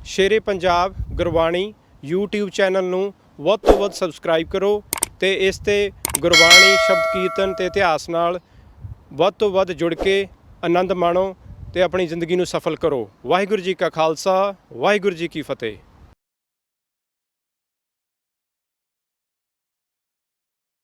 ਸ਼ੇਰੇ ਪੰਜਾਬ ਗੁਰਬਾਣੀ YouTube ਚੈਨਲ ਨੂੰ ਵੱਧ ਤੋਂ ਵੱਧ ਸਬਸਕ੍ਰਾਈਬ ਕਰੋ ਤੇ ਇਸ ਤੇ ਗੁਰਬਾਣੀ, ਸ਼ਬਦ ਕੀਰਤਨ ਤੇ ਇਤਿਹਾਸ ਨਾਲ ਵੱਧ ਤੋਂ ਵੱਧ ਜੁੜ ਕੇ ਆਨੰਦ ਮਾਣੋ ਤੇ ਆਪਣੀ ਜ਼ਿੰਦਗੀ ਨੂੰ ਸਫਲ ਕਰੋ। ਵਾਹਿਗੁਰੂ ਜੀ ਕਾ ਖਾਲਸਾ, ਵਾਹਿਗੁਰੂ ਜੀ ਕੀ ਫਤਿਹ।